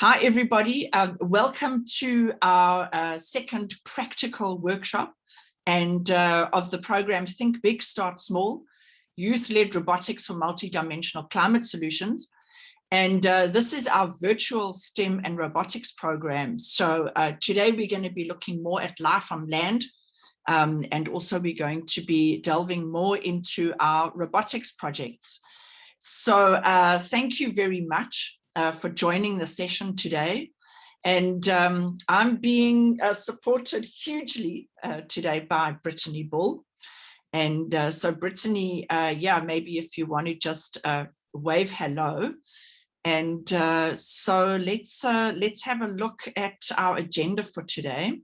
Hi, everybody. Welcome to our second practical workshop and of the program Think Big, Start Small, Youth-Led Robotics for Multidimensional Climate Solutions. And this is our virtual STEM and robotics program. So today we're going to be looking more at life on land. And also we're going to be delving more into our robotics projects. So thank you very much for joining the session today. And I'm being supported hugely today by Brittany Bull. And so Brittany, yeah, maybe if you want to just wave hello. And so let's have a look at our agenda for today.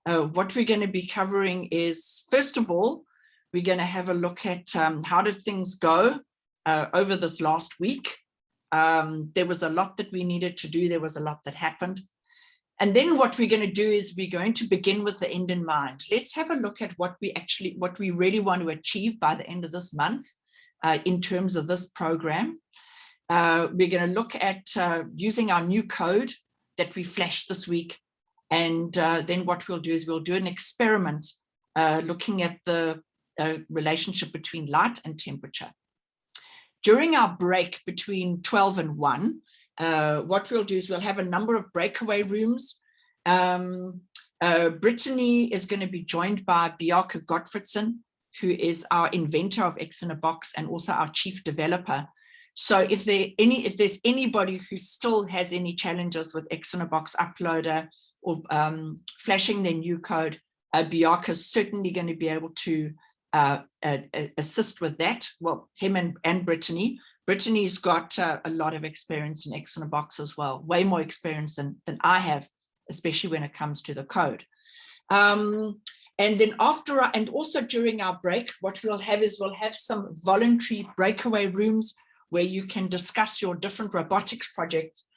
What we're going to be covering is, first of all, we're going to have a look at how did things go over this last week. There was a lot that we needed to do. There was a lot that happened. And then what we're going to do is we're going to begin with the end in mind. Let's have a look at what we really want to achieve by the end of this month in terms of this program. We're going to look at using our new code that we flashed this week. And then what we'll do is we'll do an experiment looking at the relationship between light and temperature. During our break between 12 and 1, what we'll do is we'll have a number of breakaway rooms. Brittany is going to be joined by Bjarke Gottfredsen, who is our inventor of X in a Box and also our chief developer. So if there's anybody who still has any challenges with X in a Box uploader or flashing their new code, Bjarke is certainly going to be able to assist with that. Well, him and Brittany. Brittany's got a lot of experience in X in a Box as well, way more experience than I have, especially when it comes to the code. And then after, and also during our break, what we'll have is we'll have some voluntary breakaway rooms where you can discuss your different robotics projects.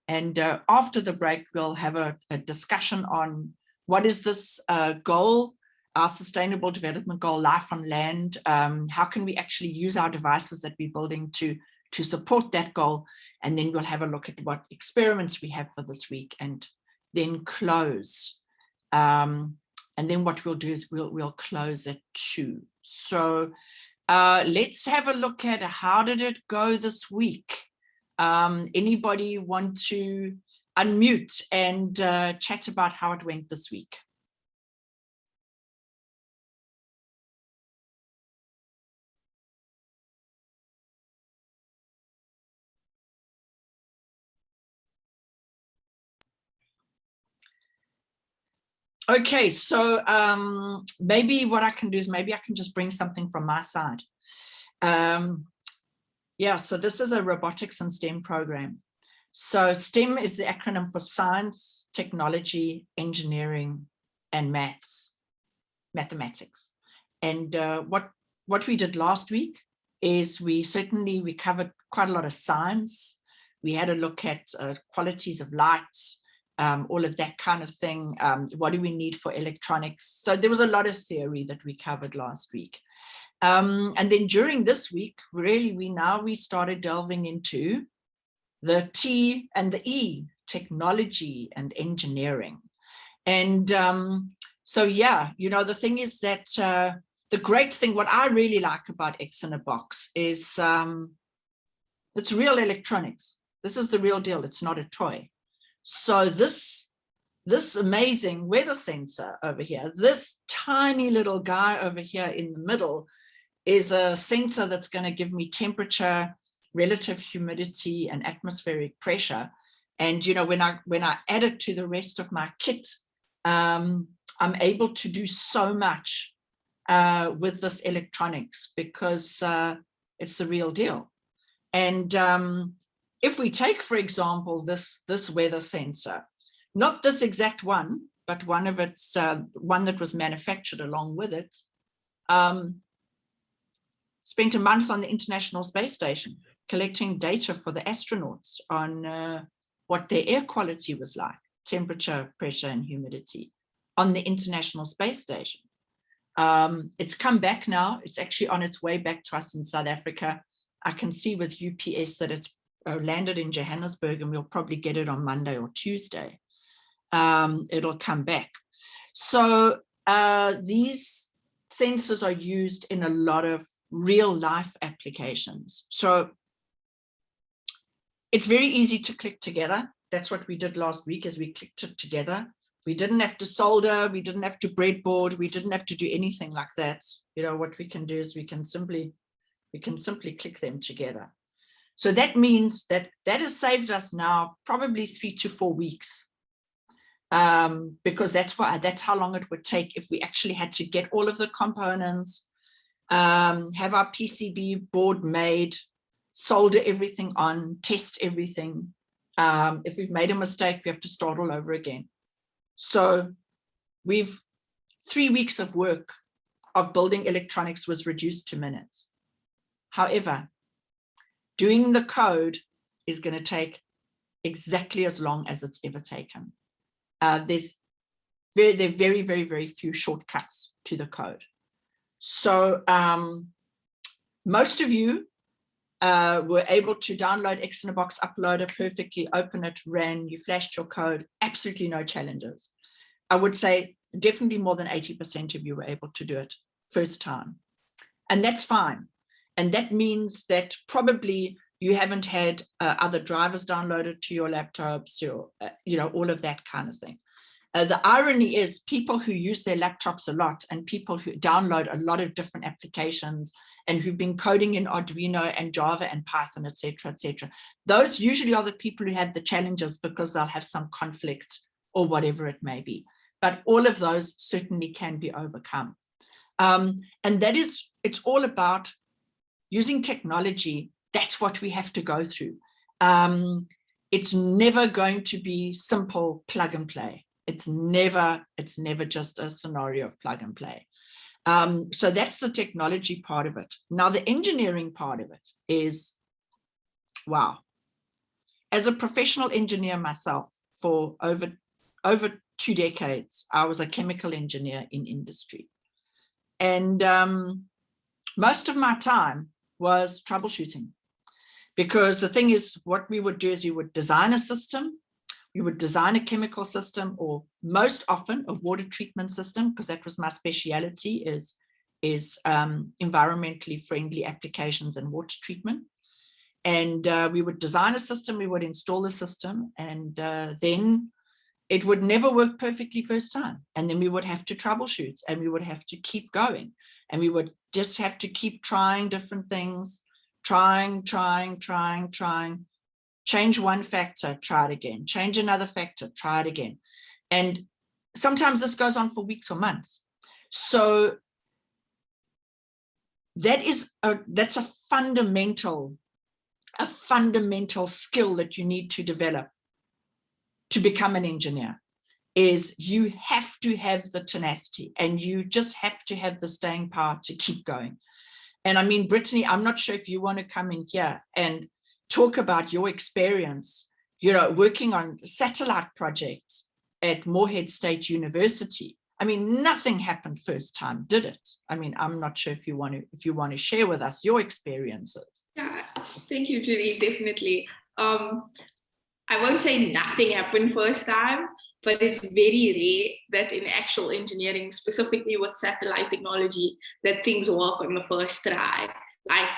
And after the break, we'll have a discussion on what is this goal, our sustainable development goal, life on land. How can we actually use our devices that we're building to support that goal? And then we'll have a look at what experiments we have for this week and then close. And then what we'll do is we'll close at 2. So let's have a look at how did it go this week. Anybody want to unmute and chat about how it went this week? Okay, so maybe what I can do is maybe I can just bring something from my side. Yeah, so this is a robotics and STEM program. So STEM is the acronym for science, technology, engineering, and mathematics. And what we did last week is we covered quite a lot of science. We had a look at qualities of light, all of that kind of thing. What do we need for electronics? So there was a lot of theory that we covered last week. And then during this week, really, we started delving into the T and the E, technology and engineering. And so, yeah, you know, the thing is that the great thing, what I really like about X in a Box is it's real electronics. This is the real deal. It's not a toy. So this amazing weather sensor over here, this tiny little guy over here in the middle is a sensor that's going to give me temperature, relative humidity, and atmospheric pressure. And you know, when I add it to the rest of my kit, I'm able to do so much with this electronics because it's the real deal. And if we take, for example, this weather sensor, not this exact one, but one of its one that was manufactured along with it, spent a month on the International Space Station collecting data for the astronauts on what their air quality was like, temperature, pressure, and humidity on the International Space Station. It's come back now. It's actually on its way back to us in South Africa. I can see with UPS that it's landed in Johannesburg, and we'll probably get it on Monday or Tuesday. It'll come back. So these sensors are used in a lot of real life applications. So it's very easy to click together. That's what we did last week, is we clicked it together. We didn't have to solder, we didn't have to breadboard, we didn't have to do anything like that. You know, what we can do is we can simply click them together. So that means that has saved us now probably 3 to 4 weeks, because that's how long it would take if we actually had to get all of the components, have our PCB board made, solder everything on, test everything. If we've made a mistake, we have to start all over again. So 3 weeks of work of building electronics was reduced to minutes. However, doing the code is going to take exactly as long as it's ever taken. There are very, very, very few shortcuts to the code. So most of you were able to download X in a Box, upload it perfectly, open it, ran, you flashed your code, absolutely no challenges. I would say definitely more than 80% of you were able to do it first time. And that's fine. And that means that probably you haven't had other drivers downloaded to your laptops, all of that kind of thing. The irony is people who use their laptops a lot and people who download a lot of different applications and who've been coding in Arduino and Java and Python, et cetera, those usually are the people who have the challenges because they'll have some conflict or whatever it may be. But all of those certainly can be overcome. And it's all about using technology. That's what we have to go through. It's never going to be simple plug and play. It's never just a scenario of plug and play. So that's the technology part of it. Now, the engineering part of it is, wow. As a professional engineer myself for over 2 decades, I was a chemical engineer in industry. And most of my time was troubleshooting. Because the thing is, what we would do is we would design a system, we would design a chemical system, or most often a water treatment system, because that was my speciality, is environmentally friendly applications and water treatment. And we would design a system, we would install the system, and then it would never work perfectly first time. And then we would have to troubleshoot, and we would have to keep going, and we would just have to keep trying different things, trying, change one factor, try it again, change another factor, try it again. And sometimes this goes on for weeks or months. So that's a fundamental skill that you need to develop to become an engineer, is you have to have the tenacity, and you just have to have the staying power to keep going. And I mean, Brittany, I'm not sure if you want to come in here and talk about your experience, working on satellite projects at Moorhead State University. I mean, nothing happened first time, did it? I mean, I'm not sure if you want to share with us your experiences. Yeah, thank you, Julie. Definitely. I won't say nothing happened first time, but it's very rare that in actual engineering, specifically with satellite technology, that things work on the first try. Like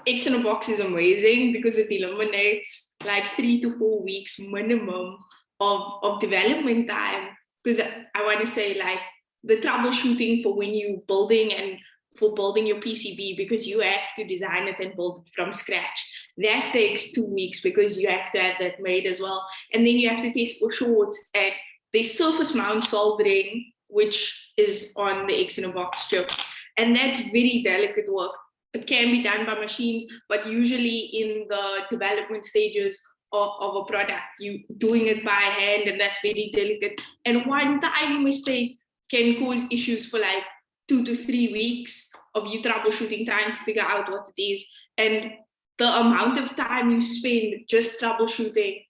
X in a Box is amazing because it eliminates like 3 to 4 weeks minimum of development time. Because I want to say, like, the troubleshooting for when you're building and for building your PCB, because you have to design it and build it from scratch. That takes 2 weeks because you have to have that made as well. And then you have to test for shorts at the surface mount soldering, which is on the X in a Box chip. And that's very delicate work. It can be done by machines, but usually in the development stages of a product, you doing it by hand, and that's very delicate. And one tiny mistake can cause issues for like 2 to 3 weeks of you troubleshooting, trying to figure out what it is. And the amount of time you spend just troubleshooting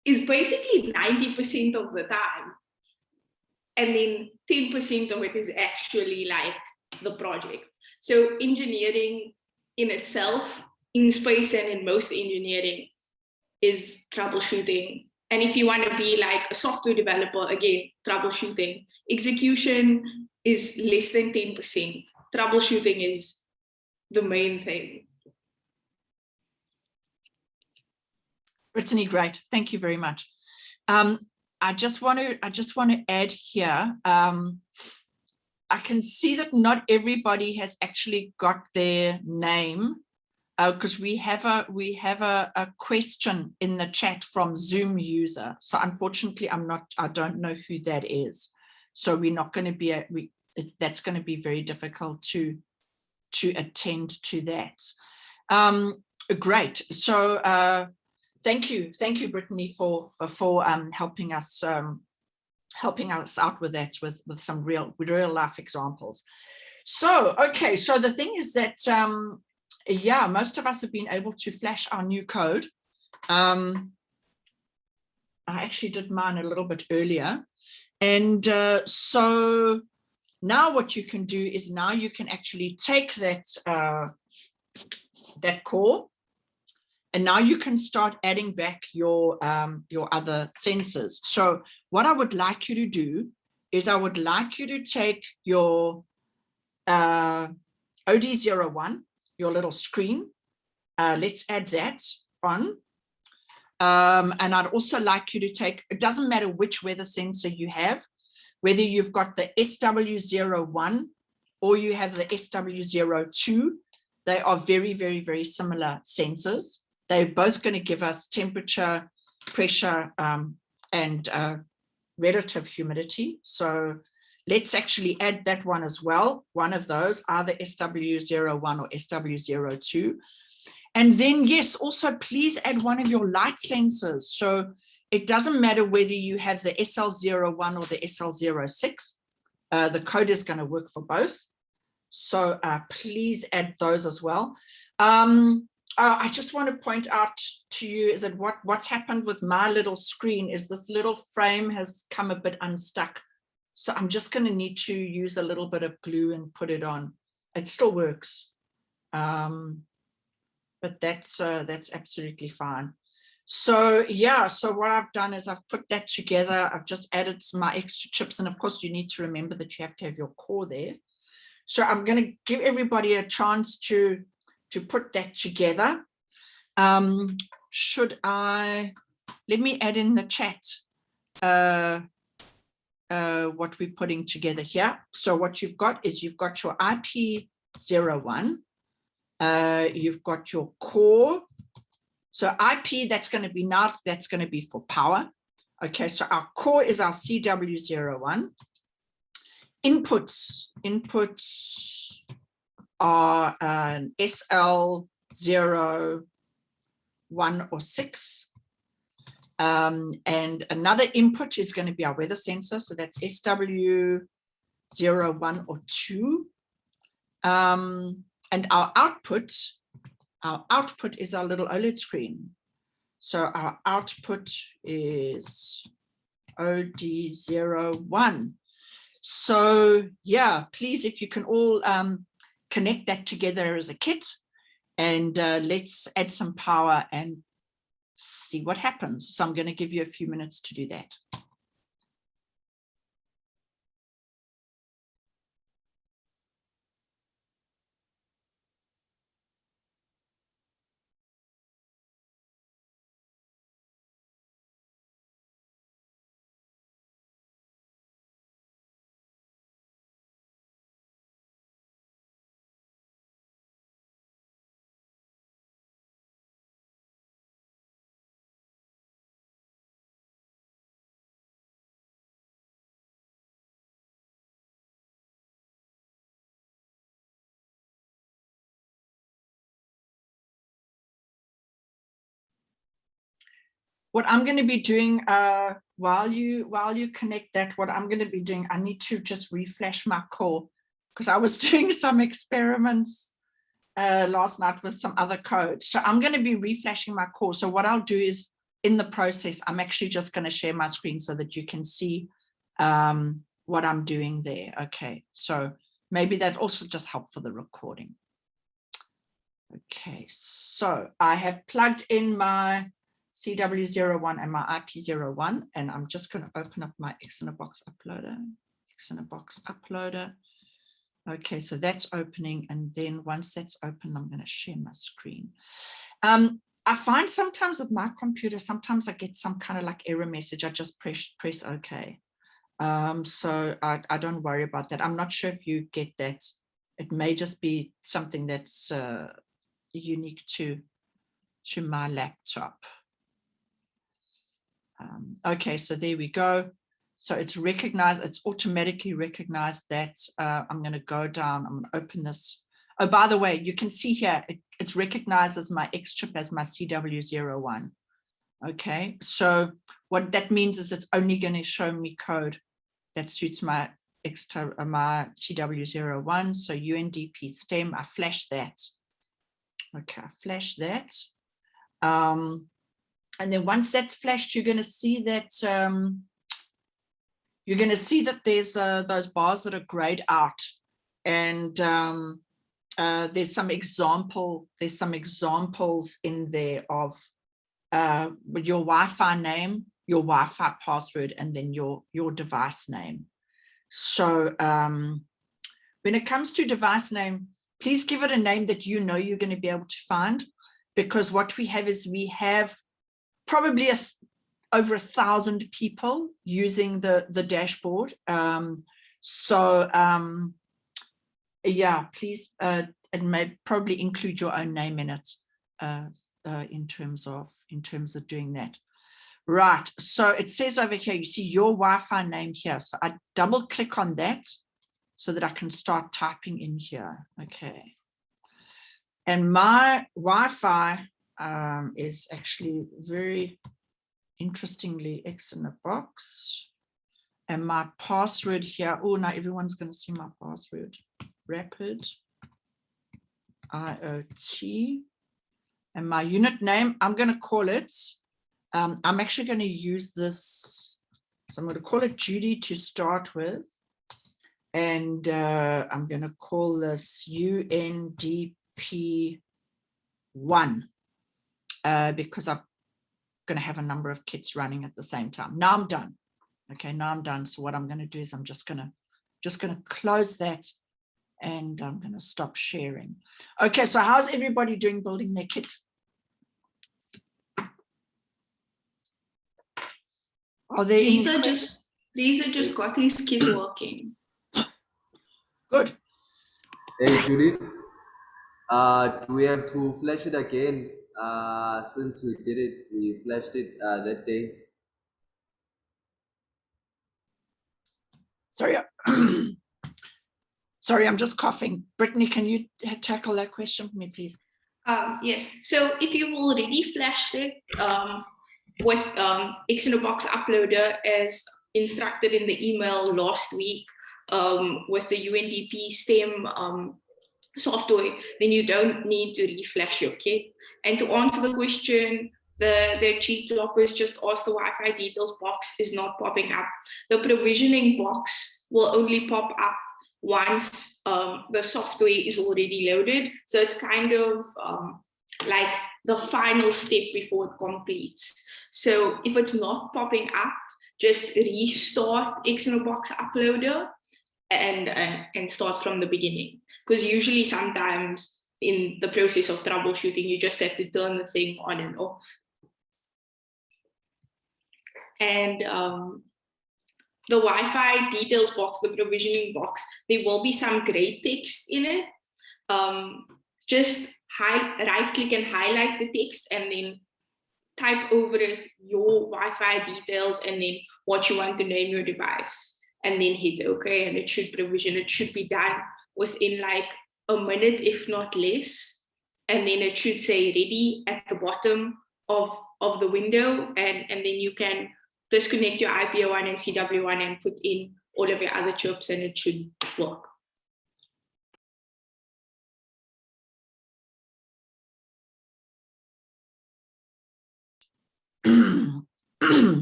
is basically 90% of the time. And then 10% of it is actually like the project. So engineering in itself in space and in most engineering is troubleshooting. And if you want to be like a software developer, again, troubleshooting. Execution is less than 10%. Troubleshooting is the main thing. Brittany, great. Thank you very much. I just want to add here. I can see that not everybody has actually got their name, because we have a question in the chat from Zoom user. So unfortunately, I don't know who that is. So we're not going to be that's going to be very difficult to attend to that. Great. So thank you, Brittany, for helping us out with that, with some real life examples. So okay, so the thing is that yeah, most of us have been able to flash our new code. I actually did mine a little bit earlier, and so now what you can do is now you can actually take that that core, and now you can start adding back your other sensors. So what I would like you to do is I would like you to take your OD01, your little screen. Let's add that on. And I'd also like you to take, it doesn't matter which weather sensor you have, whether you've got the SW01 or you have the SW02, they are very, very, very similar sensors. They're both going to give us temperature, pressure, and relative humidity. So let's actually add that one as well. One of those, either SW01 or SW02. And then, yes, also please add one of your light sensors. So it doesn't matter whether you have the SL01 or the SL06. The code is going to work for both. So please add those as well. I just want to point out to you is that what's happened with my little screen is this little frame has come a bit unstuck. So I'm just going to need to use a little bit of glue and put it on. It still works, but that's absolutely fine. So yeah, so what I've done is I've put that together. I've just added my extra chips, and of course you need to remember that you have to have your core there. So I'm going to give everybody a chance to put that together. Should I, let me add in the chat what we're putting together here. So what you've got is you've got your IP01, you've got your core. So IP, that's going to be now, that's going to be for power. Okay, so our core is our CW01. Inputs are an SL01 or 6. And another input is going to be our weather sensor. So that's SW01 or 2. And our output is our little OLED screen. So our output is OD01. So yeah, please, if you can all connect that together as a kit, and let's add some power and see what happens. So I'm going to give you a few minutes to do that. What I'm going to be doing while you connect that, what I'm going to be doing, I need to just refresh my core, because I was doing some experiments last night with some other code. So I'm going to be reflashing my core. So what I'll do is, in the process, I'm actually just going to share my screen so that you can see what I'm doing there. Okay, so maybe that also just help for the recording. Okay, so I have plugged in my CW01 and my IP01, and I'm just going to open up my X-in-a-Box uploader. Okay, so that's opening, and then once that's open, I'm going to share my screen. I find sometimes with my computer, sometimes I get some kind of like error message. I just press OK. So I don't worry about that. I'm not sure if you get that. It may just be something that's unique to my laptop. Okay, so there we go. So it's recognized, it's automatically recognized that. I'm going to go down, I'm going to open this. Oh, by the way, you can see here, it's recognized as my X chip as my CW01. Okay, so what that means is it's only going to show me code that suits my CW01. So UNDP STEM, I flash that. Okay, I flash that. And then once that's flashed, you're going to see that there's those bars that are grayed out, and there's some examples in there of your Wi-Fi name, your Wi-Fi password, and then your device name. So when it comes to device name, please give it a name that you know you're going to be able to find, because what we have is we have probably over 1,000 people using the dashboard. Yeah, please, it may probably include your own name in it in terms of doing that. Right, so it says over here, you see your Wi-Fi name here. So I double click on that so that I can start typing in here. Okay. And my Wi-Fi is actually very interestingly X-in-a-Box. And my password here, oh, now everyone's going to see my password. Rapid IoT. And my unit name, I'm going to call it, I'm actually going to use this. So I'm going to call it Judy to start with. And I'm going to call this UNDP 1 because I'm going to have a number of kits running at the same time. Now I'm done. Okay, now I'm done. So what I'm going to do is I'm just going to close that, and I'm going to stop sharing. Okay, so how's everybody doing building their kit? Are there Lisa just got his kit working. Good. Hey Judy, do we have to flash it again? Since we did it, we flashed it that day. Sorry. Sorry, I'm just coughing. Brittany, can you tackle that question for me, please? Yes. So if you've already flashed it with X-in-a-Box uploader as instructed in the email last week with the UNDP STEM software, then you don't need to reflash your kit. And to answer the question, the cheat droppers just asked, the Wi-Fi details box is not popping up. The provisioning box will only pop up once the software is already loaded. So it's kind of like the final step before it completes. So if it's not popping up, just restart X-in-a-Box uploader and start from the beginning. Because usually sometimes in the process of troubleshooting, you just have to turn the thing on and off. And the Wi-Fi details box, the provisioning box, there will be some gray text in it. Just right click and highlight the text and then type over it your Wi-Fi details and then what you want to name your device, and then hit OK, and it should provision. It should be done within like a minute, if not less. And then it should say ready at the bottom of the window, and then you can disconnect your IP01 and CW1 and put in all of your other chips, and it should work.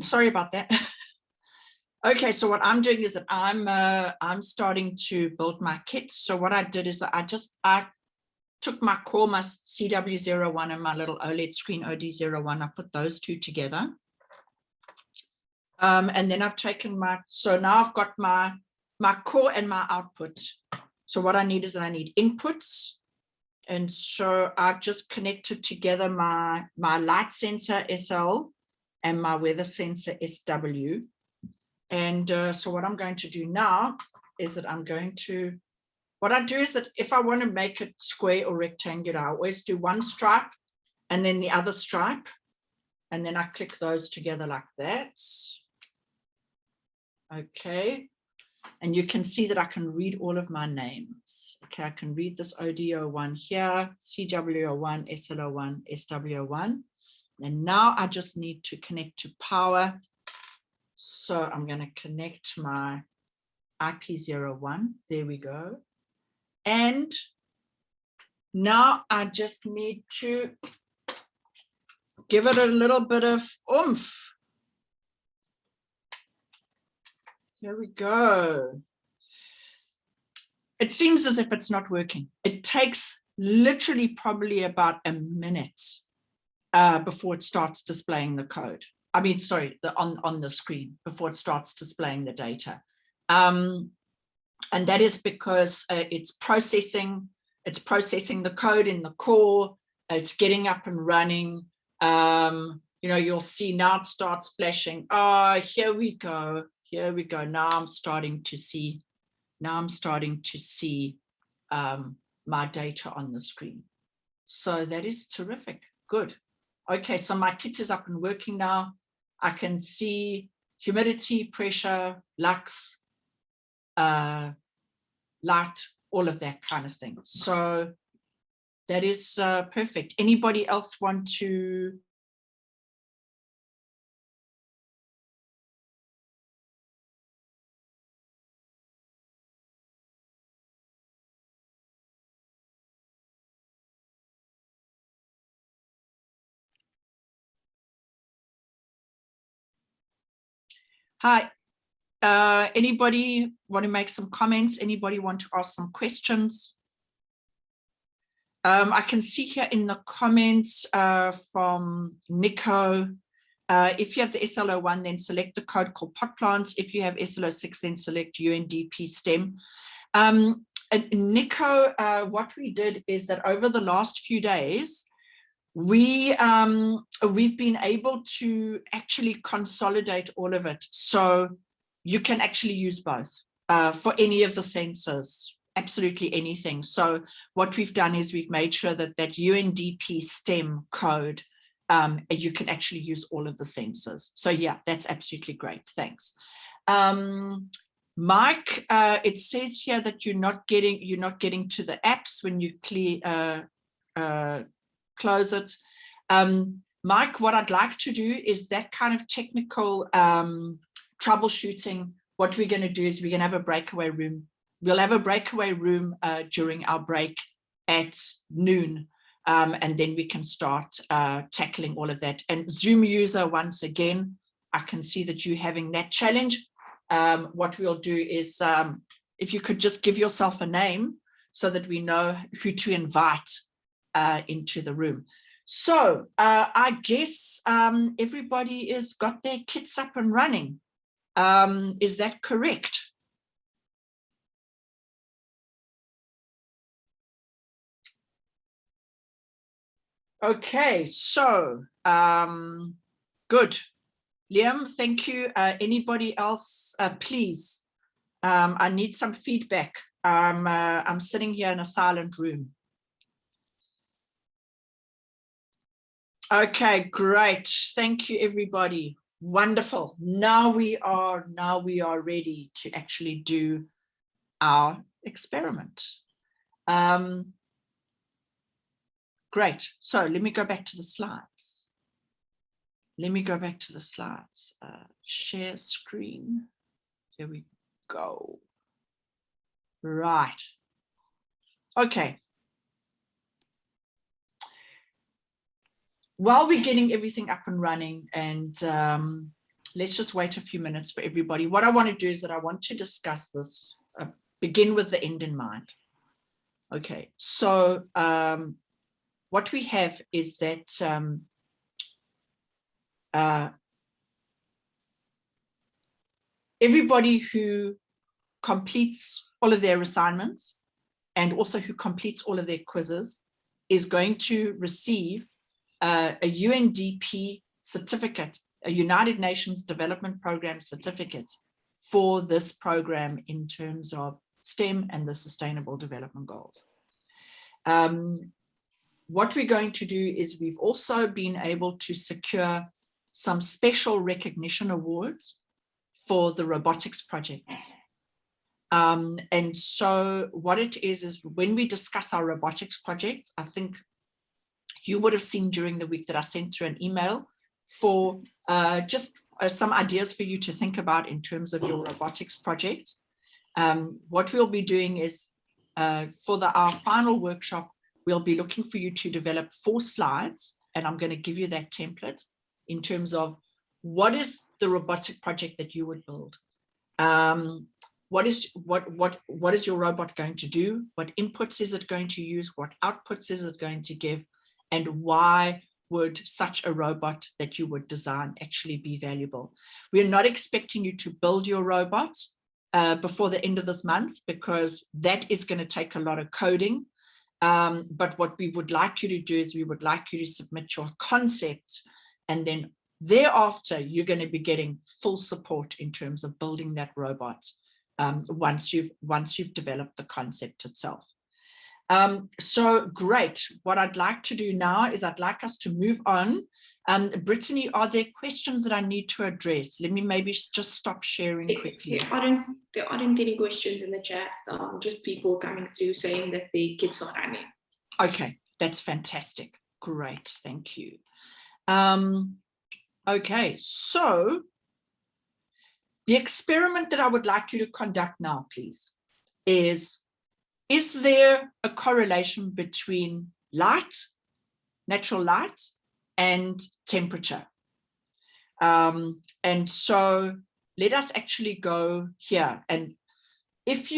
Sorry about that. Okay, so what I'm doing is that I'm starting to build my kit. So what I did is that I took my core, my CW01 and my little OLED screen OD01. I put those two together. And then I've taken so now I've got my core and my output. So what I need is that I need inputs. And so I've just connected together my light sensor SL and my weather sensor SW. And so what I'm going to do now is that what I do is that if I want to make it square or rectangular, I always do one stripe and then the other stripe. And then I click those together like that. Okay. And you can see that I can read all of my names. Okay, I can read this OD01 here, CW01, SL01, SW01. And now I just need to connect to power. So I'm going to connect my IP01. There we go. And now I just need to give it a little bit of oomph. Here we go. It seems as if it's not working. It takes literally probably about a minute before it starts displaying the code. I mean, sorry, on the screen before it starts displaying the data. And that is because it's processing the code in the core. It's getting up and running. You know, you'll see now it starts flashing. Oh, here we go. Here we go. Now I'm starting to see my data on the screen. So that is terrific. Good. Okay, so my kit is up and working now. I can see humidity, pressure, lux, light, all of that kind of thing. So that is perfect. Anybody else want to? Hi, anybody want to make some comments? Anybody want to ask some questions? I can see here in the comments from Nico, if you have the SL01, then select the code called pot plants. If you have SL06, then select UNDP STEM. And Nico, what we did is that over the last few days, we've been able to actually consolidate all of it. So you can actually use both for any of the sensors, absolutely anything. So what we've done is we've made sure that that UNDP STEM code, you can actually use all of the sensors. So yeah, that's absolutely great. Thanks. Mike, it says here that you're not getting to the apps when you close it. Mike, what I'd like to do is that kind of technical troubleshooting. What we're going to do is we're going to have a breakaway room. We'll have a breakaway room during our break at noon, and then we can start tackling all of that. And Zoom user, once again, I can see that you're having that challenge. What we'll do is if you could just give yourself a name so that we know who to invite into the room. So I guess everybody has got their kits up and running. Is that correct? Okay, so good. Liam, thank you. Anybody else, please? I need some feedback. I'm sitting here in a silent room. Okay, great. Thank you, everybody. Wonderful. Now we are ready to actually do our experiment. Great. So let me go back to the slides. Share screen. Here we go. Right. Okay. While we're getting everything up and running, and let's just wait a few minutes for everybody. What I want to do is that I want to discuss this, begin with the end in mind. Okay, so what we have is that everybody who completes all of their assignments and also who completes all of their quizzes is going to receive a UNDP certificate, a United Nations Development Program certificate for this program in terms of STEM and the Sustainable Development Goals. What we're going to do is we've also been able to secure some special recognition awards for the robotics projects. And so what it is when we discuss our robotics projects, I think you would have seen during the week that I sent through an email for just some ideas for you to think about in terms of your robotics project. What we'll be doing is for our final workshop, we'll be looking for you to develop 4 slides, and I'm going to give you that template in terms of what is the robotic project that you would build. What is your robot going to do? What inputs is it going to use? What outputs is it going to give? And why would such a robot that you would design actually be valuable? We're not expecting you to build your robot before the end of this month, because that is going to take a lot of coding. But what we would like you to do is we would like you to submit your concept, and then thereafter you're going to be getting full support in terms of building that robot once you've developed the concept itself. So great. What I'd like to do now is I'd like us to move on. Brittany, are there questions that I need to address? Let me maybe just stop sharing quickly. There aren't any questions in the chat, just people coming through saying that the kits are running. Okay, that's fantastic. Great, thank you. Okay, so the experiment that I would like you to conduct now, please, is there a correlation between light, natural light, and temperature? And so let us actually go here. And if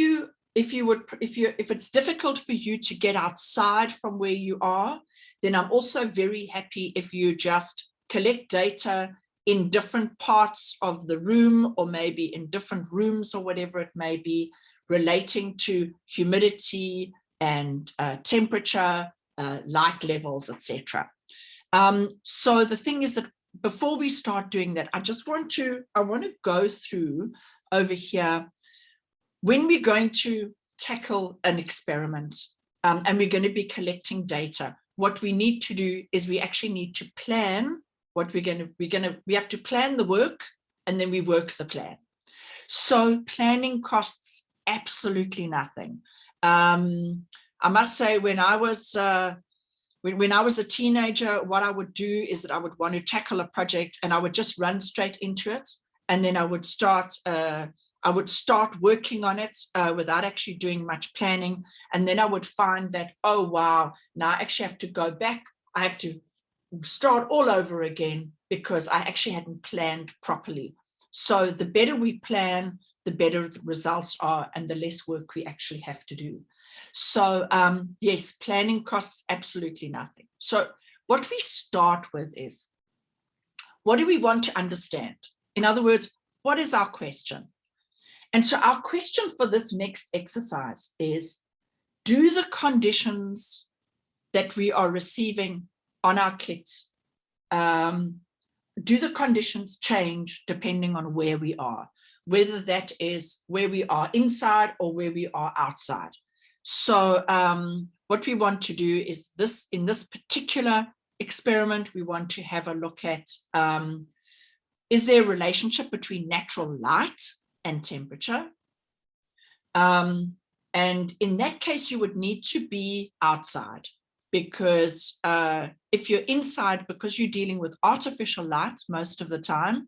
it's difficult for you to get outside from where you are, then I'm also very happy if you just collect data in different parts of the room, or maybe in different rooms or whatever it may be, relating to humidity and temperature, light levels, etc. So the thing is that before we start doing that, I want to go through over here when we're going to tackle an experiment and we're going to be collecting data. What we need to do is we actually need to plan what we have to plan the work, and then we work the plan. So planning costs absolutely nothing. I must say, when I was a teenager, what I would do is that I would want to tackle a project and I would just run straight into it, and then I would start working on it without actually doing much planning. And then I would find that, oh wow, now I actually have to go back. I have to start all over again because I actually hadn't planned properly. So the better we plan, the better the results are, and the less work we actually have to do. So yes, planning costs absolutely nothing. So what we start with is, what do we want to understand? In other words, what is our question? And so our question for this next exercise is, do the conditions that we are receiving on our kits, do the conditions change depending on where we are, whether that is where we are inside or where we are outside? So what we want to do is in this particular experiment, we want to have a look at, is there a relationship between natural light and temperature? And in that case, you would need to be outside, because if you're inside, because you're dealing with artificial light most of the time,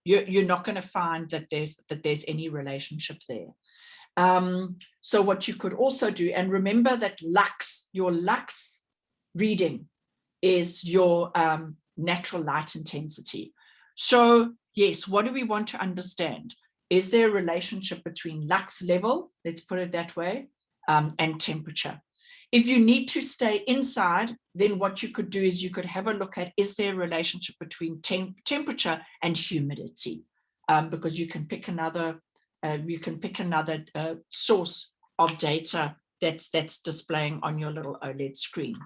you're not going to find that there's any relationship there. So what you could also do, and remember that your lux reading is your natural light intensity. So yes, what do we want to understand? Is there a relationship between lux level, let's put it that way, and temperature. If you need to stay inside, then what you could do is you could have a look at, is there a relationship between temperature and humidity? Because you can pick another source of data that's displaying on your little OLED screen.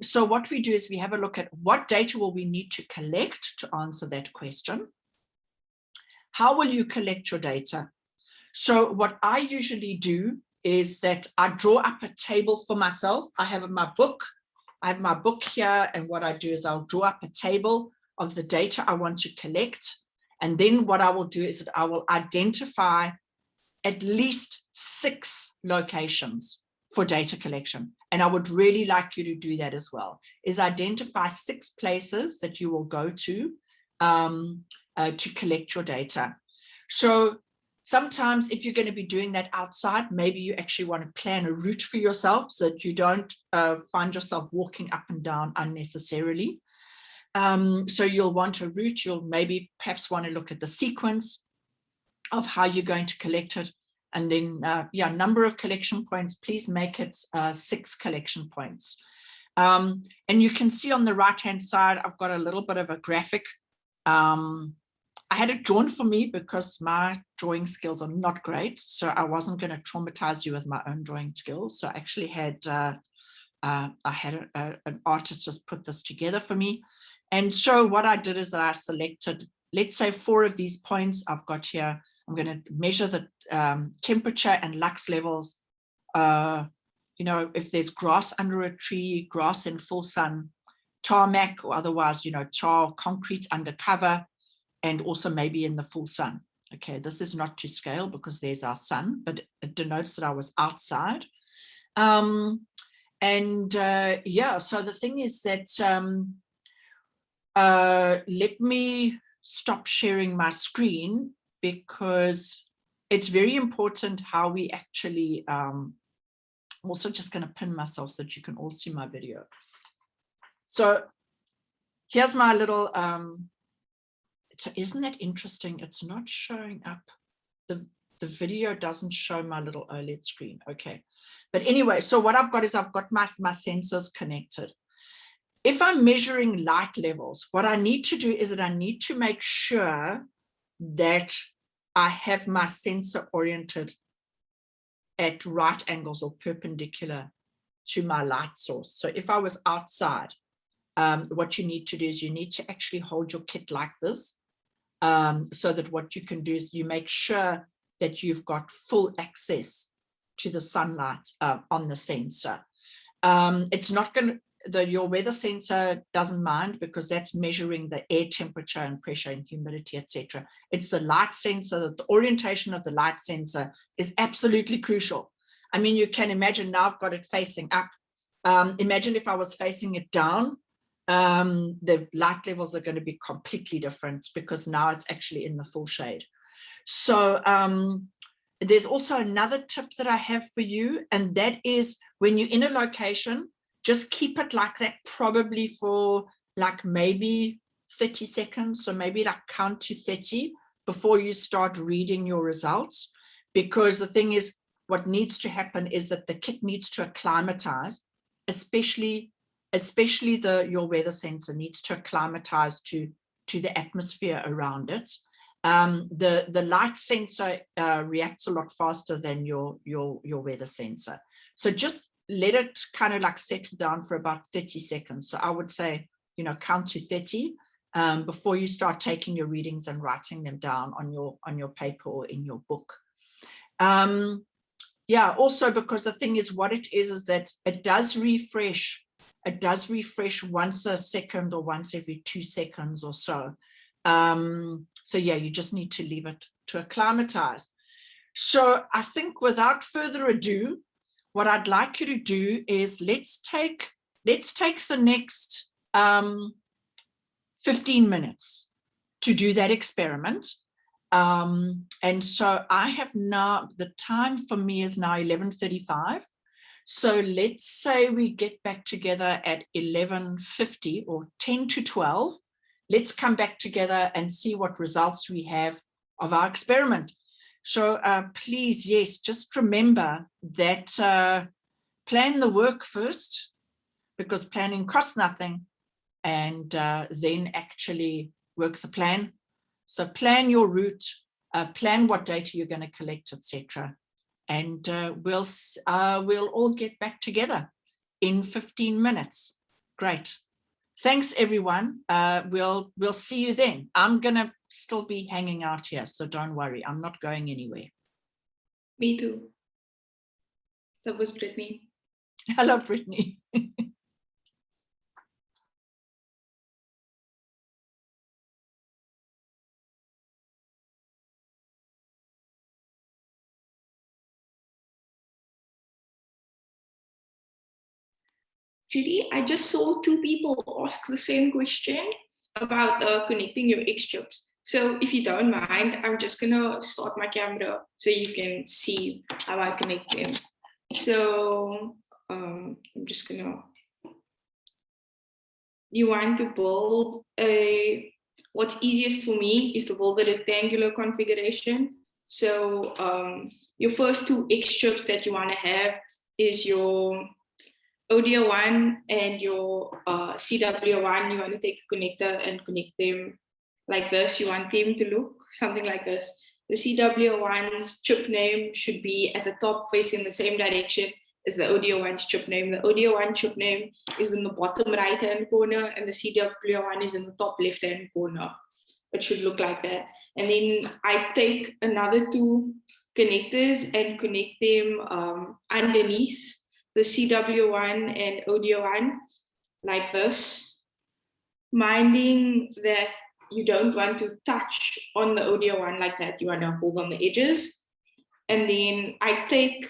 So what we do is we have a look at what data will we need to collect to answer that question. How will you collect your data? So what I usually do is that I draw up a table for myself. I have my book here, and what I do is I'll draw up a table of the data I want to collect. And then what I will do is that I will identify at least 6 locations for data collection. And I would really like you to do that as well, is identify 6 places that you will go to collect your data. So sometimes if you're going to be doing that outside, maybe you actually want to plan a route for yourself so that you don't find yourself walking up and down unnecessarily. So you'll want a route. You'll maybe perhaps want to look at the sequence of how you're going to collect it. And then, number of collection points, please make it 6 collection points. And you can see on the right-hand side, I've got a little bit of a graphic. I had it drawn for me because my drawing skills are not great. So I wasn't going to traumatize you with my own drawing skills. So I actually had, an artist just put this together for me. And so what I did is that I selected, let's say 4 of these points I've got here. I'm going to measure the temperature and lux levels. If there's grass under a tree, grass in full sun, tarmac, or otherwise, tar, concrete under cover, and also maybe in the full sun. Okay, this is not to scale because there's our sun, but it denotes that I was outside. So the thing is that, let me stop sharing my screen because it's very important how we actually, I'm also just going to pin myself so that you can all see my video. So here's my little, so isn't that interesting? It's not showing up. The video doesn't show my little OLED screen. Okay. But anyway, so what I've got is I've got my sensors connected. If I'm measuring light levels, what I need to do is that I need to make sure that I have my sensor oriented at right angles or perpendicular to my light source. So if I was outside, what you need to do is you need to actually hold your kit like this, so that what you can do is you make sure that you've got full access to the sunlight on the sensor. It's not going to, your weather sensor doesn't mind because that's measuring the air temperature and pressure and humidity, etc. It's the light sensor, that the orientation of the light sensor is absolutely crucial. I mean, you can imagine now I've got it facing up. Imagine if I was facing it down, the light levels are going to be completely different because now it's actually in the full shade. So there's also another tip that I have for you, and that is when you're in a location, just keep it like that, probably for like maybe 30 seconds. So maybe like count to 30 before you start reading your results, because the thing is, what needs to happen is that the kit needs to acclimatize, especially your weather sensor needs to acclimatize to the atmosphere around it. The light sensor reacts a lot faster than your weather sensor. So just let it kind of like settle down for about 30 seconds. So I would say, count to 30 before you start taking your readings and writing them down on your paper or in your book. Also because the thing is, what it is that it does refresh. It does refresh once a second or once every 2 seconds or so. So yeah, you just need to leave it to acclimatize. So I think without further ado, what I'd like you to do is let's take the next 15 minutes to do that experiment. And so I have now, the time for me is now 11:35. So let's say we get back together at 11:50 or 10 to 12. Let's come back together and see what results we have of our experiment. So please, yes, just remember that plan the work first, because planning costs nothing, and then actually work the plan. So plan your route, plan what data you're going to collect, etc. And we'll all get back together in 15 minutes. Great. Thanks, everyone. We'll see you then. I'm going to still be hanging out here, so don't worry. I'm not going anywhere. Me too. That was Brittany. Hello, Brittany. Judy, I just saw 2 people ask the same question about connecting your X chips. So if you don't mind, I'm just gonna start my camera so you can see how I connect them. So I'm just gonna, you want to build what's easiest for me is to build a rectangular configuration. So your first 2 X chips that you wanna have is your ODO1 and your CW1. You want to take a connector and connect them like this. You want them to look something like this. The CW1's chip name should be at the top facing the same direction as the ODO1's chip name. The ODO1 chip name is in the bottom right-hand corner and the CW1 is in the top left-hand corner. It should look like that. And then I take another 2 connectors and connect them underneath the CW1 and ODO1 like this, minding that you don't want to touch on the ODO1 like that. You want to hold on the edges. And then I take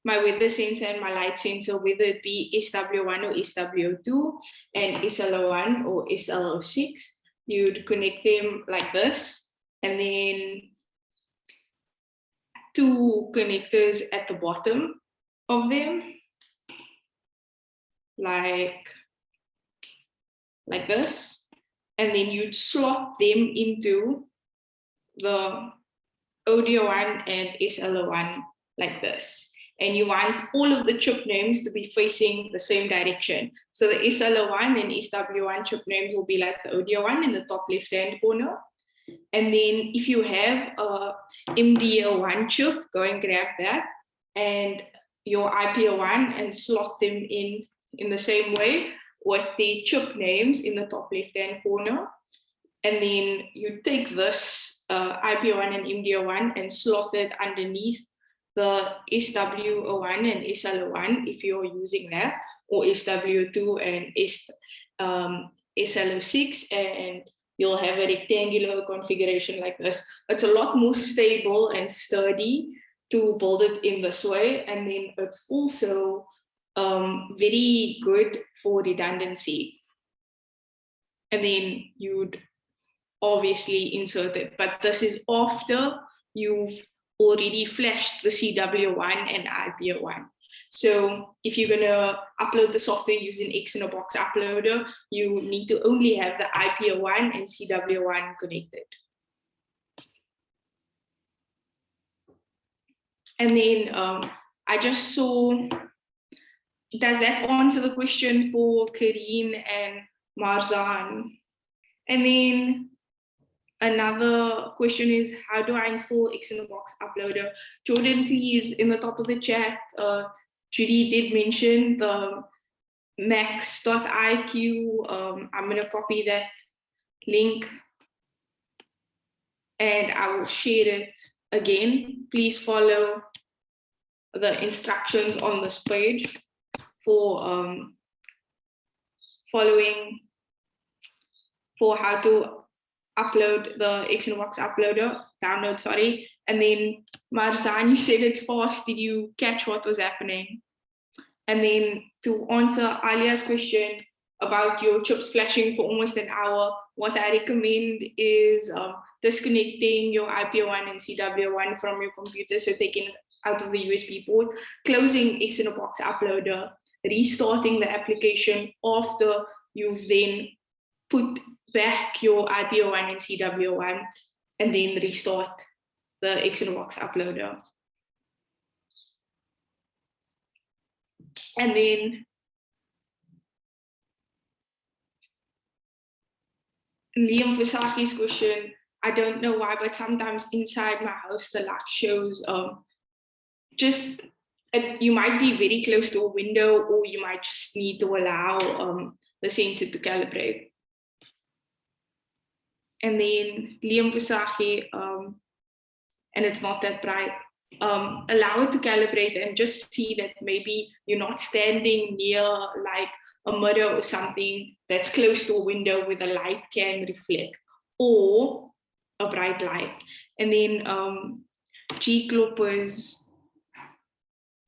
my weather sensor and my light sensor, whether it be SW1 or SW2 and SL01 or SL06, you'd connect them like this. And then 2 connectors at the bottom of them, like this, and then you'd slot them into the ODO1 and SL01 like this. And you want all of the chip names to be facing the same direction. So the SL01 and SW1 chip names will be like the ODO1 in the top left-hand corner. And then if you have a MDO1 chip, go and grab that, and your IPO1 and slot them in the same way with the chip names in the top left-hand corner. And then you take this IPO1 and MDO1 and slot it underneath the SW01 and SL01 if you're using that, or SW2 and SL06, and you'll have a rectangular configuration like this. It's a lot more stable and sturdy to build it in this way. And then it's also very good for redundancy. And then you'd obviously insert it, but this is after you've already flashed the CW1 and IPO1. So if you're gonna upload the software using X-in-a-Box uploader, you need to only have the IPO1 and CW1 connected. And then I just saw, does that answer the question for Karine and Marzan? And then another question is, how do I install X-in-a-Box uploader? Jordan, please, in the top of the chat, Judy did mention the max.iq. I'm going to copy that link and I will share it again. Please follow the instructions on this page for how to upload the X-in-a-Box uploader, download, sorry. And then Marzan, you said it's fast. Did you catch what was happening? And then to answer Alia's question about your chips flashing for almost an hour, what I recommend is disconnecting your IPO1 and CW1 from your computer, so taking it out of the USB port, closing X-in-a-Box uploader, restarting the application after you've then put back your IPO1 and CW1, and then restart the Xbox uploader. And then Liam Visagi's question, I don't know why, but sometimes inside my house, the light shows you might be very close to a window, or you might just need to allow the sensor to calibrate. And then Liam Visagi, and it's not that bright, allow it to calibrate and just see that maybe you're not standing near like a mirror or something that's close to a window where the light can reflect, or a bright light. And then G Kloppers,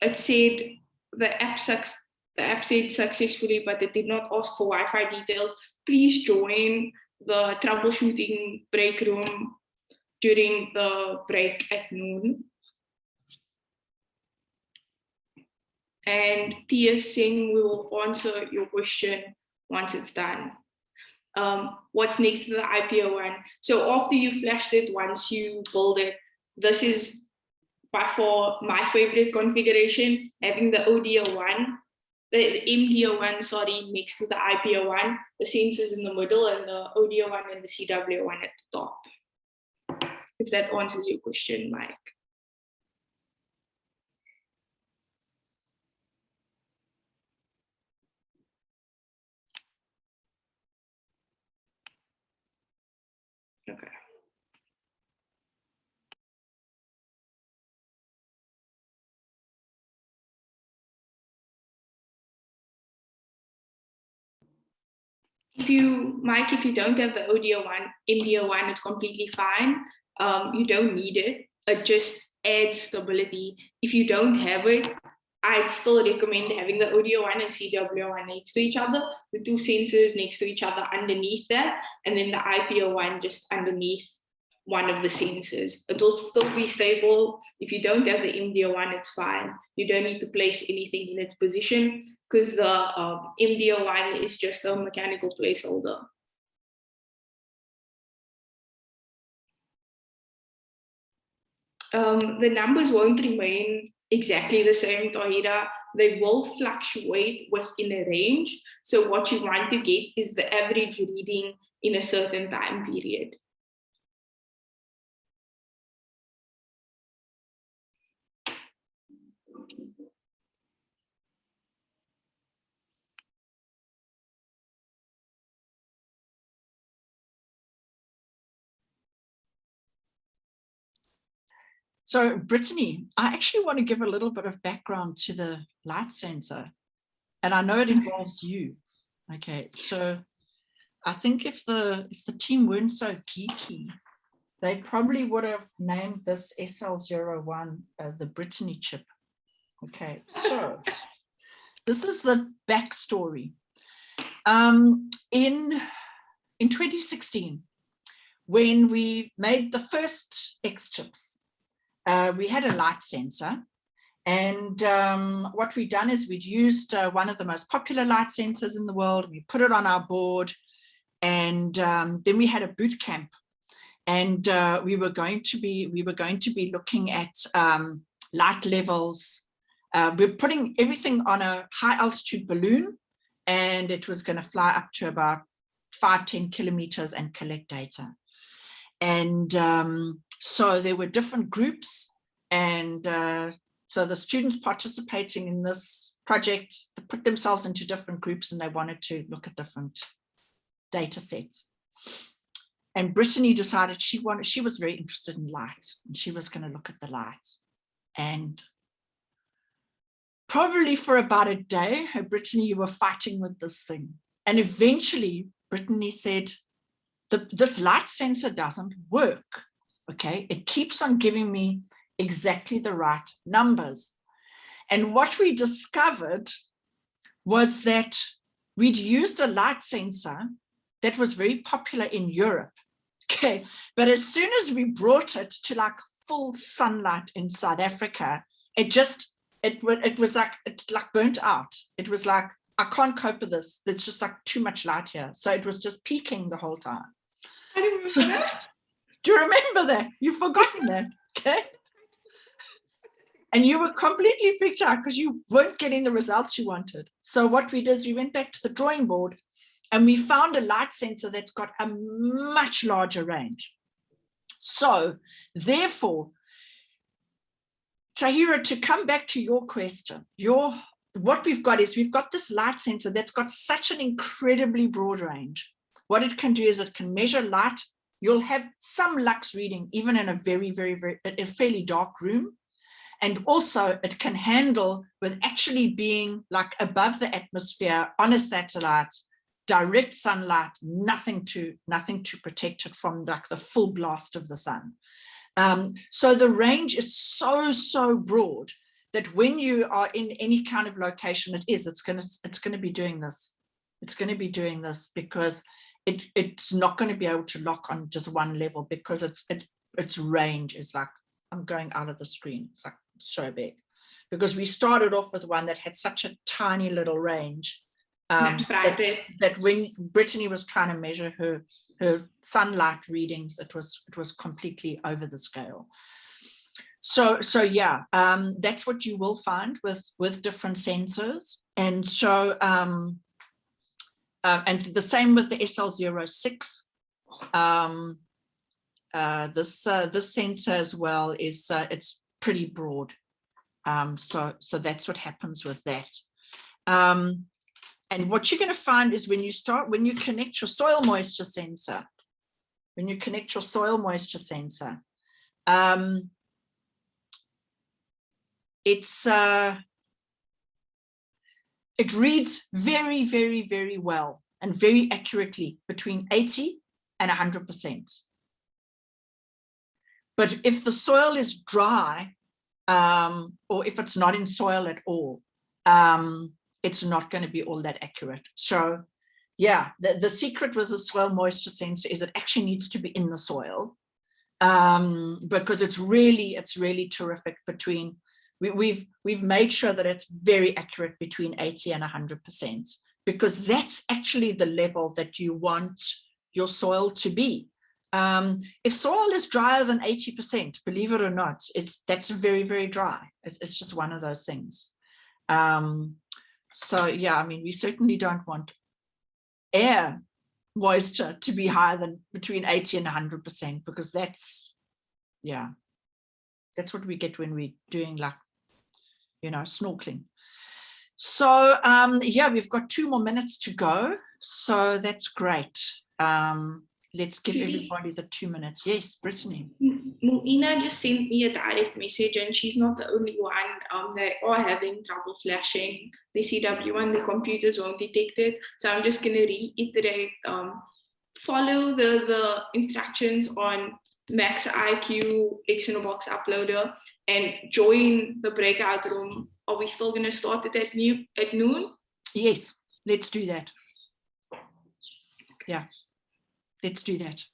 it said the app said successfully, but it did not ask for Wi-Fi details. Please join the troubleshooting break room during the break at noon. And Tia Singh will answer your question once it's done. What's next to the IPO1? So after you flashed it, once you build it, this is by far my favorite configuration, having the ODO1, the MDO1, sorry, next to the IPO1, the sensors in the middle, and the ODO1 and the CWO1 at the top. If that answers your question, Mike. Okay. Mike, if you don't have the ODO1, MDO1, it's completely fine. You don't need it. It just adds stability. If you don't have it, I'd still recommend having the ODO1 and CWO1 next to each other, the two sensors next to each other underneath that, and then the IPO1 just underneath one of the sensors. It will still be stable. If you don't have the MDO1, it's fine. You don't need to place anything in its position, because the MDO1 is just a mechanical placeholder. The numbers won't remain exactly the same, Tahira. They will fluctuate within a range. So what you want to get is the average reading in a certain time period. So Brittany, I actually want to give a little bit of background to the light sensor, and I know it involves you. Okay, so I think if the team weren't so geeky, they probably would have named this SL01 the Brittany chip. Okay, so this is the backstory. In 2016, when we made the first X chips, we had a light sensor, and what we'd done is we'd used one of the most popular light sensors in the world. We put it on our board, and then we had a boot camp, and we were going to be looking at light levels. We're putting everything on a high altitude balloon, and it was going to fly up to about 5-10 kilometers and collect data. And so there were different groups, and so the students participating in this project put themselves into different groups, and they wanted to look at different data sets. And Brittany decided she was very interested in light, and she was going to look at the light. And probably for about a day, Brittany, you were fighting with this thing. And eventually Brittany said, this light sensor doesn't work. Okay, it keeps on giving me exactly the right numbers. And what we discovered was that we'd used a light sensor that was very popular in Europe. Okay, but as soon as we brought it to like full sunlight in South Africa, it was like burnt out. It was like, I can't cope with this. There's just like too much light here. So it was just peaking the whole time. I don't remember that. Do you remember that? You've forgotten that. Okay. And you were completely freaked out because you weren't getting the results you wanted. So what we did is we went back to the drawing board and we found a light sensor that's got a much larger range. So therefore, Tahira, to come back to your question, what we've got is we've got this light sensor that's got such an incredibly broad range. What it can do is it can measure light. You'll have some lux reading, even in a very, very, a fairly dark room. And also it can handle with actually being like above the atmosphere on a satellite, direct sunlight, nothing to protect it from like the full blast of the sun. So the range is so broad that when you are in any kind of location, it's going to be doing this. It's going to be doing this because it's not going to be able to lock on just one level because its range is like, I'm going out of the screen. It's like so big because we started off with one that had such a tiny little range that when Brittany was trying to measure her sunlight readings, it was completely over the scale. So yeah, that's what you will find with different sensors. And so and the same with the SL06. This sensor as well is it's pretty broad. So that's what happens with that. And what you're going to find is when you connect your soil moisture sensor, it reads very, very, very well and very accurately between 80 and 100%. But if the soil is dry, or if it's not in soil at all, it's not going to be all that accurate. So yeah, the secret with the soil moisture sensor is it actually needs to be in the soil, because it's really terrific between, we've made sure that it's very accurate between 80 and 100%, because that's actually the level that you want your soil to be. If soil is drier than 80%, believe it or not, that's very, very dry. It's just one of those things. So yeah, I mean, we certainly don't want air moisture to be higher than between 80 and 100%, because that's what we get when we're doing like, snorkeling. So yeah, we've got 2 more minutes to go, so that's great. Let's give everybody the 2 minutes. Yes, Brittany. Muina just sent me a direct message, and she's not the only one. They are having trouble flashing the CW one. The computers won't detect it. So I'm just going to reiterate, follow the instructions on Max IQ Xenobox Uploader and join the breakout room. Are we still going to start it at noon? Yes, let's do that. Yeah. Let's do that.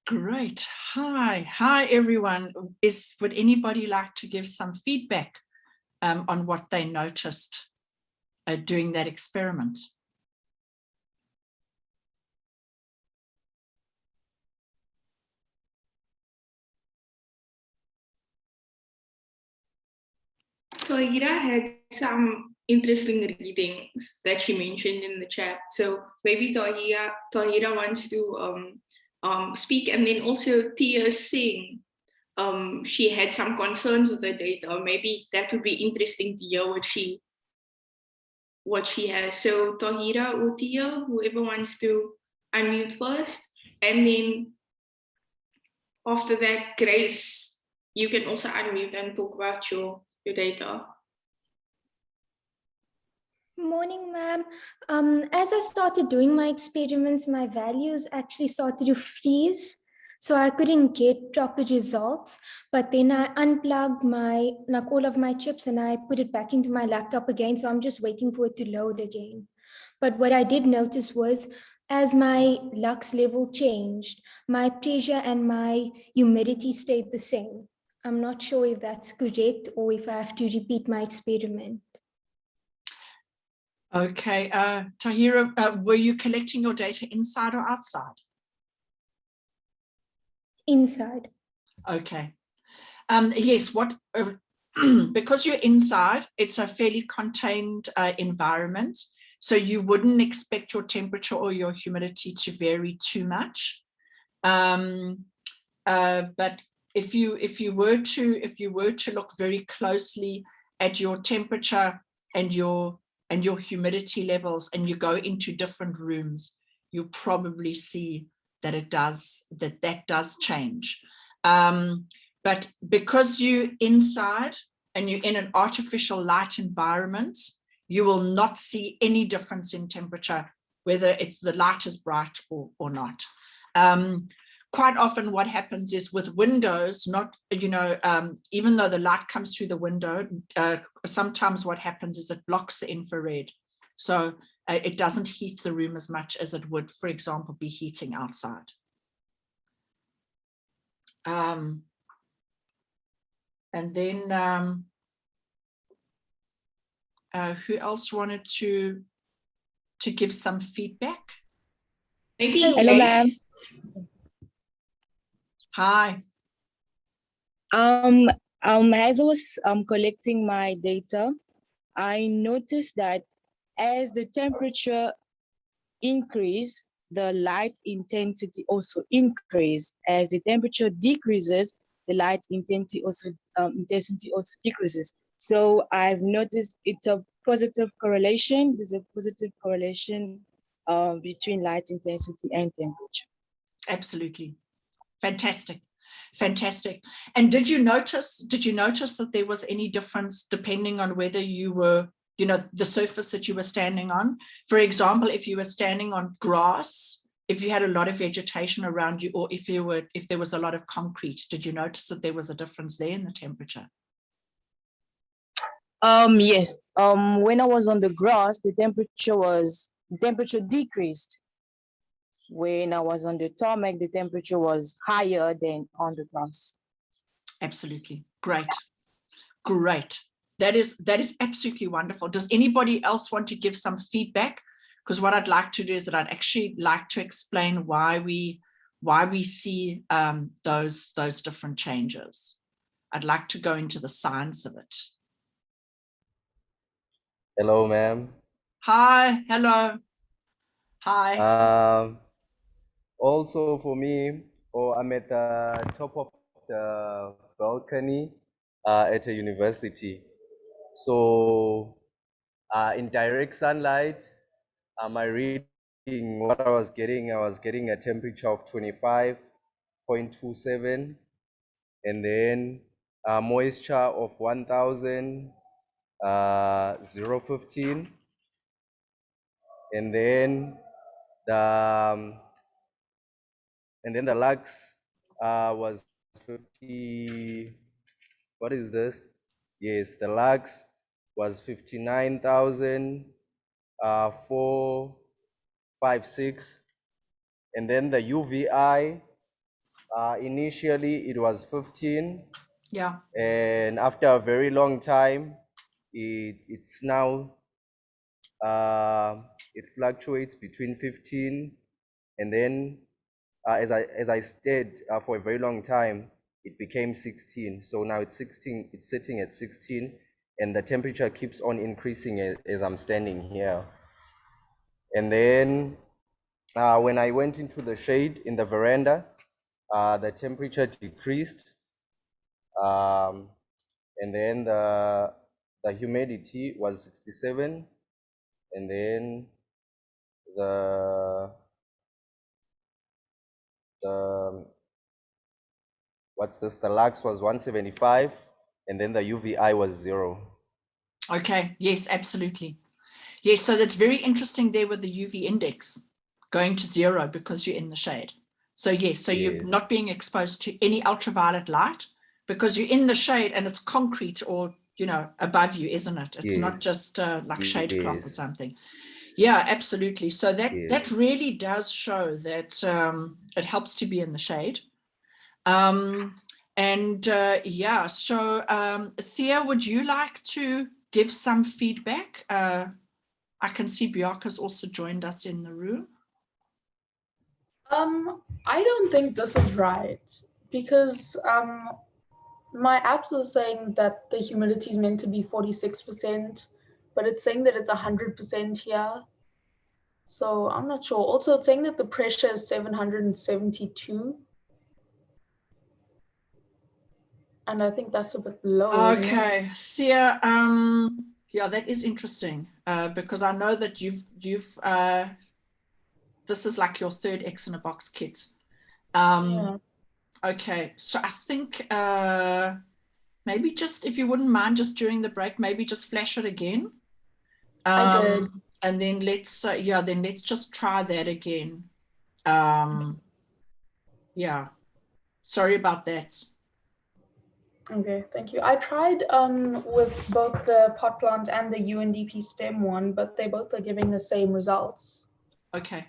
Great. Hi everyone. Would anybody like to give some feedback on what they noticed doing that experiment? Tahira had some interesting readings that she mentioned in the chat. So maybe Tahira wants to speak, and then also Tia Singh. She had some concerns with the data. Maybe that would be interesting to hear what she has. So Tahira or Tia, whoever wants to unmute first, and then after that, Grace, you can also unmute and talk about your data. Morning, ma'am. As I started doing my experiments, my values actually started to freeze. So I couldn't get proper results. But then I unplugged all of my chips and I put it back into my laptop again. So I'm just waiting for it to load again. But what I did notice was as my lux level changed, my pressure and my humidity stayed the same. I'm not sure if that's correct or if I have to repeat my experiment. Okay, Tahira, were you collecting your data inside or outside? Inside. Okay. Yes, because you're inside, it's a fairly contained environment. So you wouldn't expect your temperature or your humidity to vary too much. But if you were to look very closely at your temperature and your humidity levels, and you go into different rooms, you probably see that that does change. But because you're inside and you're in an artificial light environment, you will not see any difference in temperature, whether it's the light is bright or not. Quite often what happens is with windows, even though the light comes through the window, sometimes what happens is it blocks the infrared. So it doesn't heat the room as much as it would, for example, be heating outside. And then who else wanted to give some feedback? Maybe Hello, ma'am. Hi. As I was collecting my data, I noticed that as the temperature increase, the light intensity also increase. As the temperature decreases, the light intensity also decreases. So I've noticed it's a positive correlation. There's a positive correlation between light intensity and temperature. Absolutely. Fantastic. Fantastic. And did you notice that there was any difference depending on whether you were, the surface that you were standing on? For example, if you were standing on grass, if you had a lot of vegetation around you, or if there was a lot of concrete, did you notice that there was a difference there in the temperature? Yes. When I was on the grass, the temperature decreased. When I was on the tarmac, the temperature was higher than on the grass. Absolutely. Great. Great. That is absolutely wonderful. Does anybody else want to give some feedback? Because what I'd like to do is that I'd actually like to explain why we see those different changes. I'd like to go into the science of it. Hello, ma'am. Hi, hello. Hi. Also for me, I'm at the top of the balcony at a university. So in direct sunlight, my reading, what I was getting a temperature of 25.27, and then moisture of 1,015, and then the lux was 50. What is this? Yes, the lux was 59,456, and then the UVI Initially, it was 15. Yeah. And after a very long time, it's now, it fluctuates between 15. And then as I stayed for a very long time, it became 16. So now it's 16, it's sitting at 16, and the temperature keeps on increasing as I'm standing here. And then when I went into the shade in the veranda, the temperature decreased. And then the humidity was 67, and then the what's this? The lux was 175, and then the UVI was 0. Okay. Yes, absolutely. Yes. So that's very interesting there with the UV index going to 0 because you're in the shade. So yes, so you're Yes. not being exposed to any ultraviolet light because you're in the shade and it's concrete or, you know, above you, isn't it? It's not just like shade cloth or Yes. something. Yeah, absolutely. So that Yes. really does show that it helps to be in the shade. Yeah, so Thea, would you like to give some feedback? I can see Bianca's also joined us in the room. I don't think this is right because my apps are saying that the humidity is meant to be 46%, but it's saying that it's 100% here. So I'm not sure. Also, it's saying that the pressure is 772. And I think that's a bit low. Okay, Thea, yeah, that is interesting because I know that you've this is like your third X in a box kit. Yeah. Okay, so I think maybe just if you wouldn't mind just during the break, maybe just flash it again. I did. And then let's then let's just try that again. Yeah, sorry about that. Okay, thank you. I tried with both the pot plant and the UNDP stem one, but they both are giving the same results. Okay.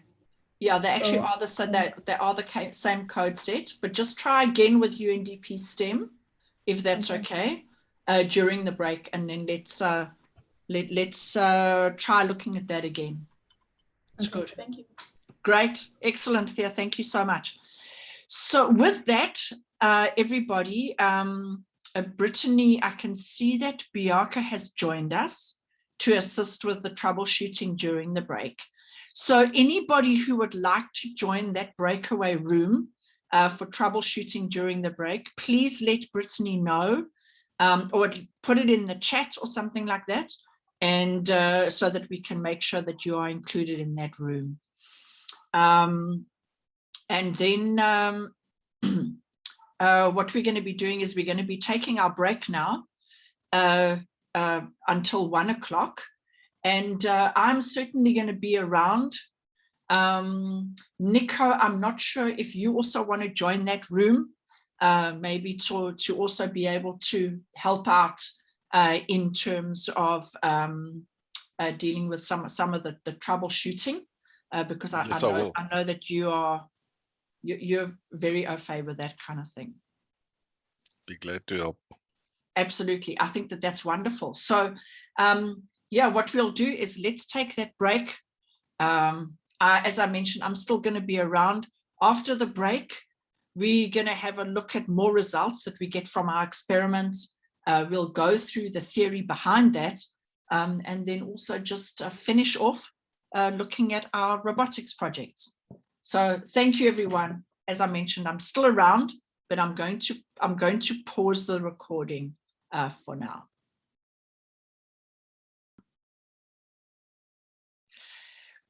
Yeah, they actually are they are the same code set, but just try again with UNDP STEM, if that's okay, during the break, and then let's try looking at that again. It's good. Thank you. Great, excellent, Thea. Thank you so much. So with that, everybody, Brittany, I can see that Bianca has joined us to assist with the troubleshooting during the break. So anybody who would like to join that breakaway room for troubleshooting during the break, please let Brittany know or put it in the chat or something like that, and so that we can make sure that you are included in that room. And then what we're going to be doing is we're going to be taking our break now until 1 o'clock. And I'm certainly going to be around. Nico, I'm not sure if you also want to join that room, maybe to also be able to help out in terms of dealing with some of the troubleshooting, because Yes, I know that you're very au fait with that kind of thing. Be glad to help. Absolutely. I think that that's wonderful. So yeah, what we'll do is let's take that break. As I mentioned, I'm still going to be around. After the break, we're going to have a look at more results that we get from our experiments. We'll go through the theory behind that, and then also just finish off looking at our robotics projects. So thank you, everyone. As I mentioned, I'm still around, but I'm going to pause the recording for now.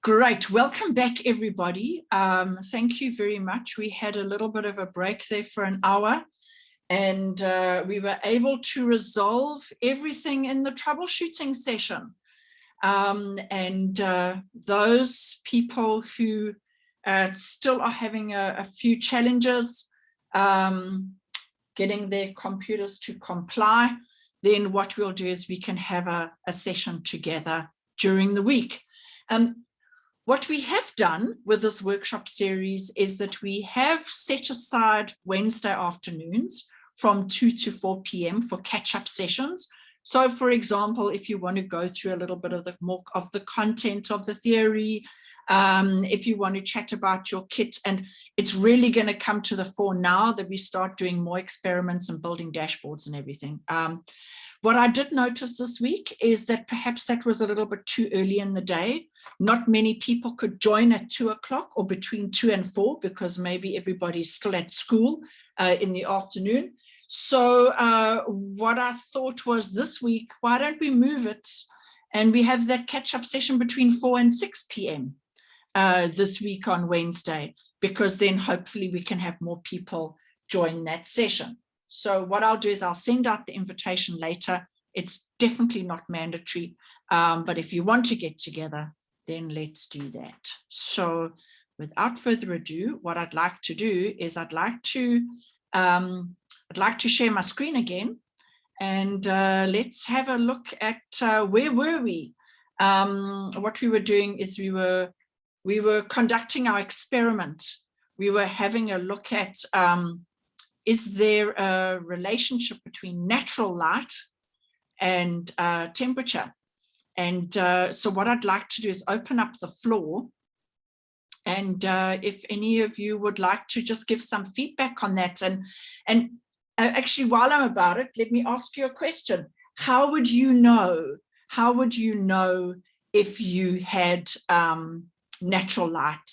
Great. Welcome back, everybody. Thank you very much. We had a little bit of a break there for an hour, and we were able to resolve everything in the troubleshooting session. And those people who still are having a few challenges getting their computers to comply, then what we'll do is we can have a session together during the week. What we have done with this workshop series is that we have set aside Wednesday afternoons from 2 to 4 p.m. for catch-up sessions. So, for example, if you want to go through a little bit of the content of the theory, if you want to chat about your kit, and it's really going to come to the fore now that we start doing more experiments and building dashboards and everything. What I did notice this week is that perhaps that was a little bit too early in the day. Not many people could join at 2 o'clock or between 2 and 4 because maybe everybody's still at school in the afternoon. So what I thought was this week, why don't we move it and we have that catch-up session between 4 and 6 p.m. This week on Wednesday, because then hopefully we can have more people join that session. So what I'll do is I'll send out the invitation later. It's definitely not mandatory, but if you want to get together, then let's do that. So without further ado, what I'd like to do is I'd like to share my screen again, and let's have a look at where were we. What we were doing is we were conducting our experiment. We were having a look at is there a relationship between natural light and temperature? And so what I'd like to do is open up the floor. And if any of you would like to just give some feedback on that. And actually, while I'm about it, let me ask you a question. How would you know if you had natural light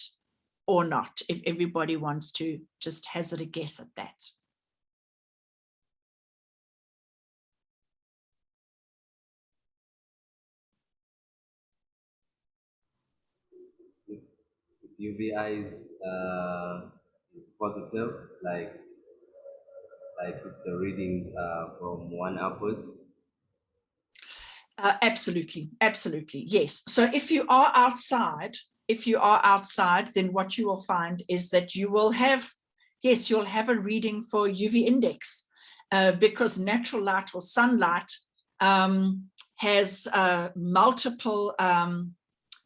or not, if everybody wants to just hazard a guess at that? UVI is positive, like if the readings are from 1 upwards. Absolutely, yes. So if you are outside, then what you will find is that you will have, yes, you'll have a reading for UV index, because natural light or sunlight has multiple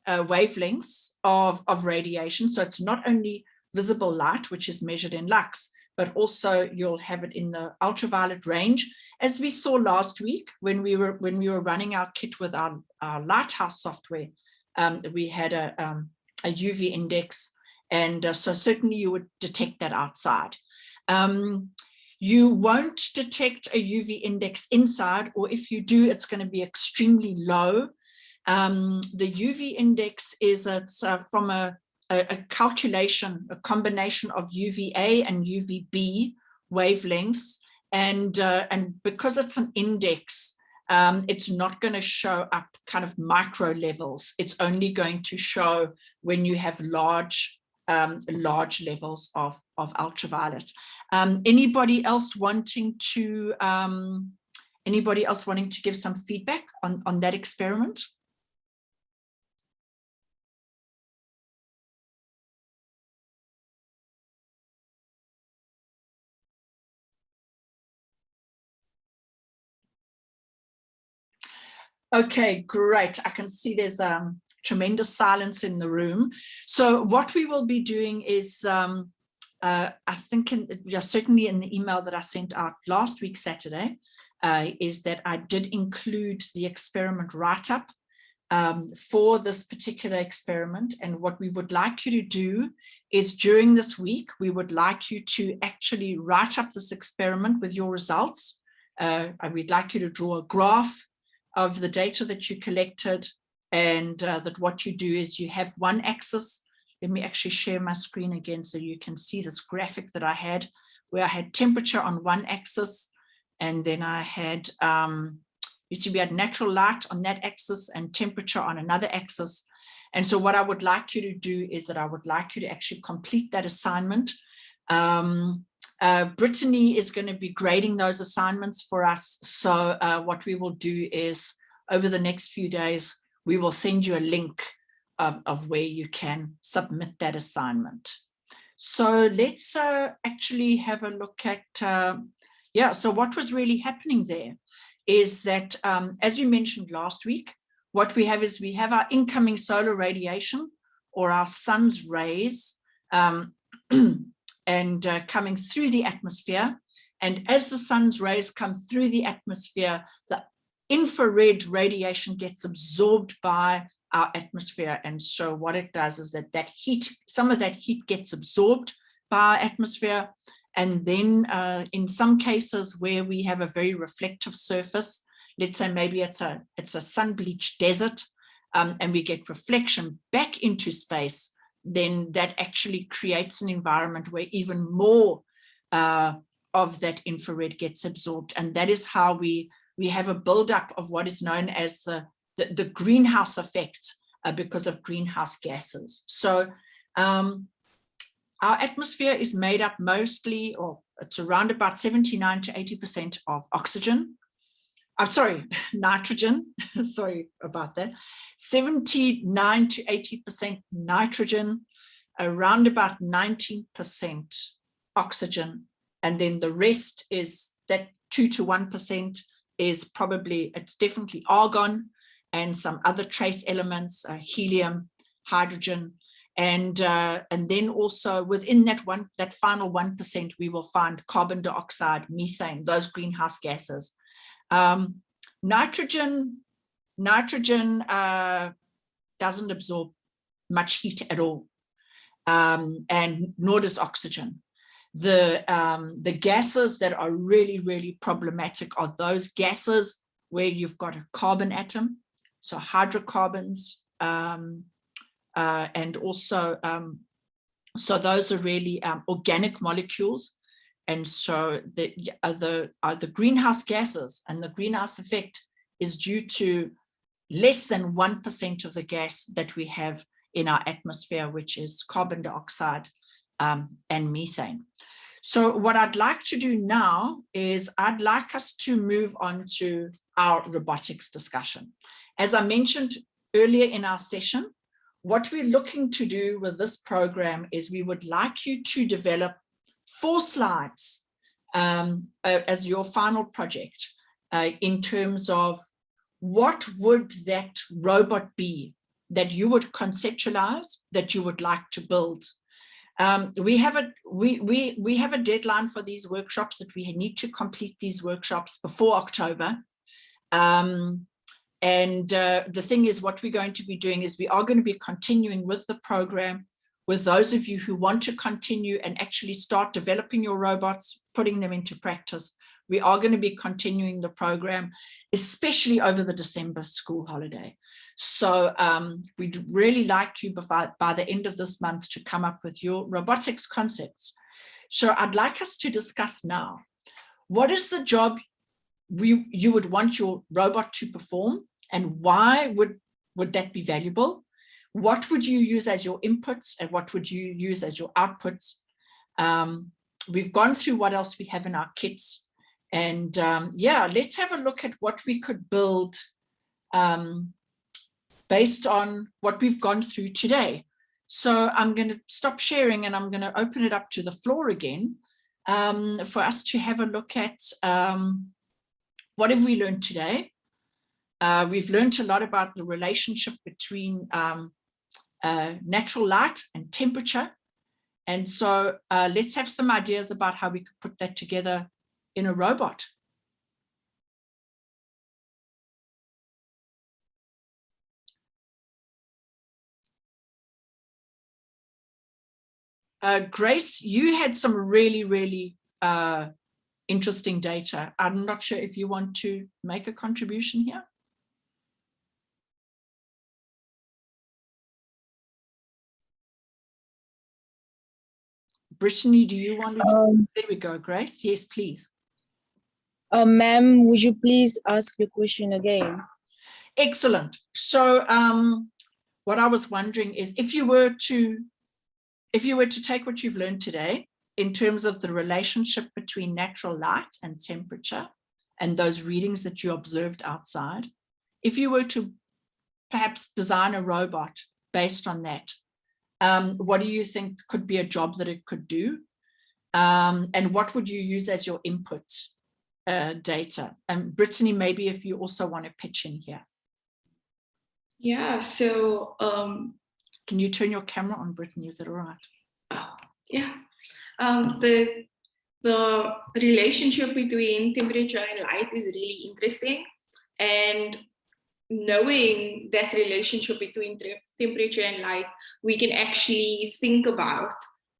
wavelengths of radiation. So it's not only visible light, which is measured in lux, but also you'll have it in the ultraviolet range, as we saw last week when we were running our kit with our Lighthouse software. We had a UV index, and so certainly you would detect that outside. You won't detect a UV index inside, or if you do, it's going to be extremely low. The UV index is from a calculation, a combination of UVA and UVB wavelengths, and because it's an index, it's not going to show up kind of micro levels. It's only going to show when you have large levels of ultraviolet. Anybody else wanting to give some feedback on that experiment? Okay, great. I can see there's tremendous silence in the room. So what we will be doing is, I think certainly in the email that I sent out last week, Saturday, is that I did include the experiment write-up for this particular experiment. And what we would like you to do is during this week, we would like you to actually write up this experiment with your results. We'd like you to draw a graph of the data that you collected, and that what you do is you have one axis. Let me actually share my screen again so you can see this graphic that I had, where I had temperature on one axis, and then I had, you see we had natural light on that axis and temperature on another axis. And so what I would like you to do is that I would like you to actually complete that assignment. Brittany is going to be grading those assignments for us. So what we will do is over the next few days, we will send you a link of where you can submit that assignment. So let's actually have a look at, so what was really happening there is that, as you mentioned last week, what we have is we have our incoming solar radiation or our sun's rays and coming through the atmosphere. And as the sun's rays come through the atmosphere, the infrared radiation gets absorbed by our atmosphere. And so what it does is that heat, some of that heat gets absorbed by our atmosphere. And then in some cases where we have a very reflective surface, let's say maybe it's a sun-bleached desert, and we get reflection back into space, then that actually creates an environment where even more of that infrared gets absorbed. And that is how we have a buildup of what is known as the greenhouse effect because of greenhouse gases. So our atmosphere is made up mostly, or it's around about 79 to 80% of oxygen. I'm sorry, nitrogen, sorry about that. 79 to 80% nitrogen, around about 19% oxygen. And then the rest is that 2 to 1% is probably, it's definitely argon and some other trace elements, helium, hydrogen. And then also within that final 1%, we will find carbon dioxide, methane, those greenhouse gases. Nitrogen doesn't absorb much heat at all, and nor does oxygen. The gases that are really, really problematic are those gases where you've got a carbon atom, so hydrocarbons, and also, so those are really organic molecules. And so the greenhouse gases, and the greenhouse effect is due to less than 1% of the gas that we have in our atmosphere, which is carbon dioxide and methane. So what I'd like to do now is I'd like us to move on to our robotics discussion. As I mentioned earlier in our session, what we're looking to do with this program is we would like you to develop 4 slides as your final project in terms of what would that robot be that you would conceptualize, that you would like to build. We have a deadline for these workshops, that we need to complete these workshops before October. The thing is, what we're going to be doing is we are going to be continuing with the program. With those of you who want to continue and actually start developing your robots, putting them into practice, we are going to be continuing the program, especially over the December school holiday. So we'd really like you by the end of this month to come up with your robotics concepts. So I'd like us to discuss now, what is the job you would want your robot to perform, and why would that be valuable? What would you use as your inputs, and what would you use as your outputs? We've gone through what else we have in our kits. And yeah, let's have a look at what we could build based on what we've gone through today. So I'm going to stop sharing and I'm going to open it up to the floor again for us to have a look at what have we learned today. We've learned a lot about the relationship between natural light and temperature. And so let's have some ideas about how we could put that together in a robot. Grace, you had some really, really interesting data. I'm not sure if you want to make a contribution here. Brittany, do you want to? There we go, Grace. Yes, please. Ma'am, would you please ask your question again? Excellent. So what I was wondering is, if you were to take what you've learned today in terms of the relationship between natural light and temperature and those readings that you observed outside, if you were to perhaps design a robot based on that, what do you think could be a job that it could do? And what would you use as your input data? And Brittany, maybe if you also want to pitch in here. Yeah, so Can you turn your camera on, Brittany? Is that all right? Yeah. The relationship between temperature and light is really interesting. And knowing that relationship between temperature and light, we can actually think about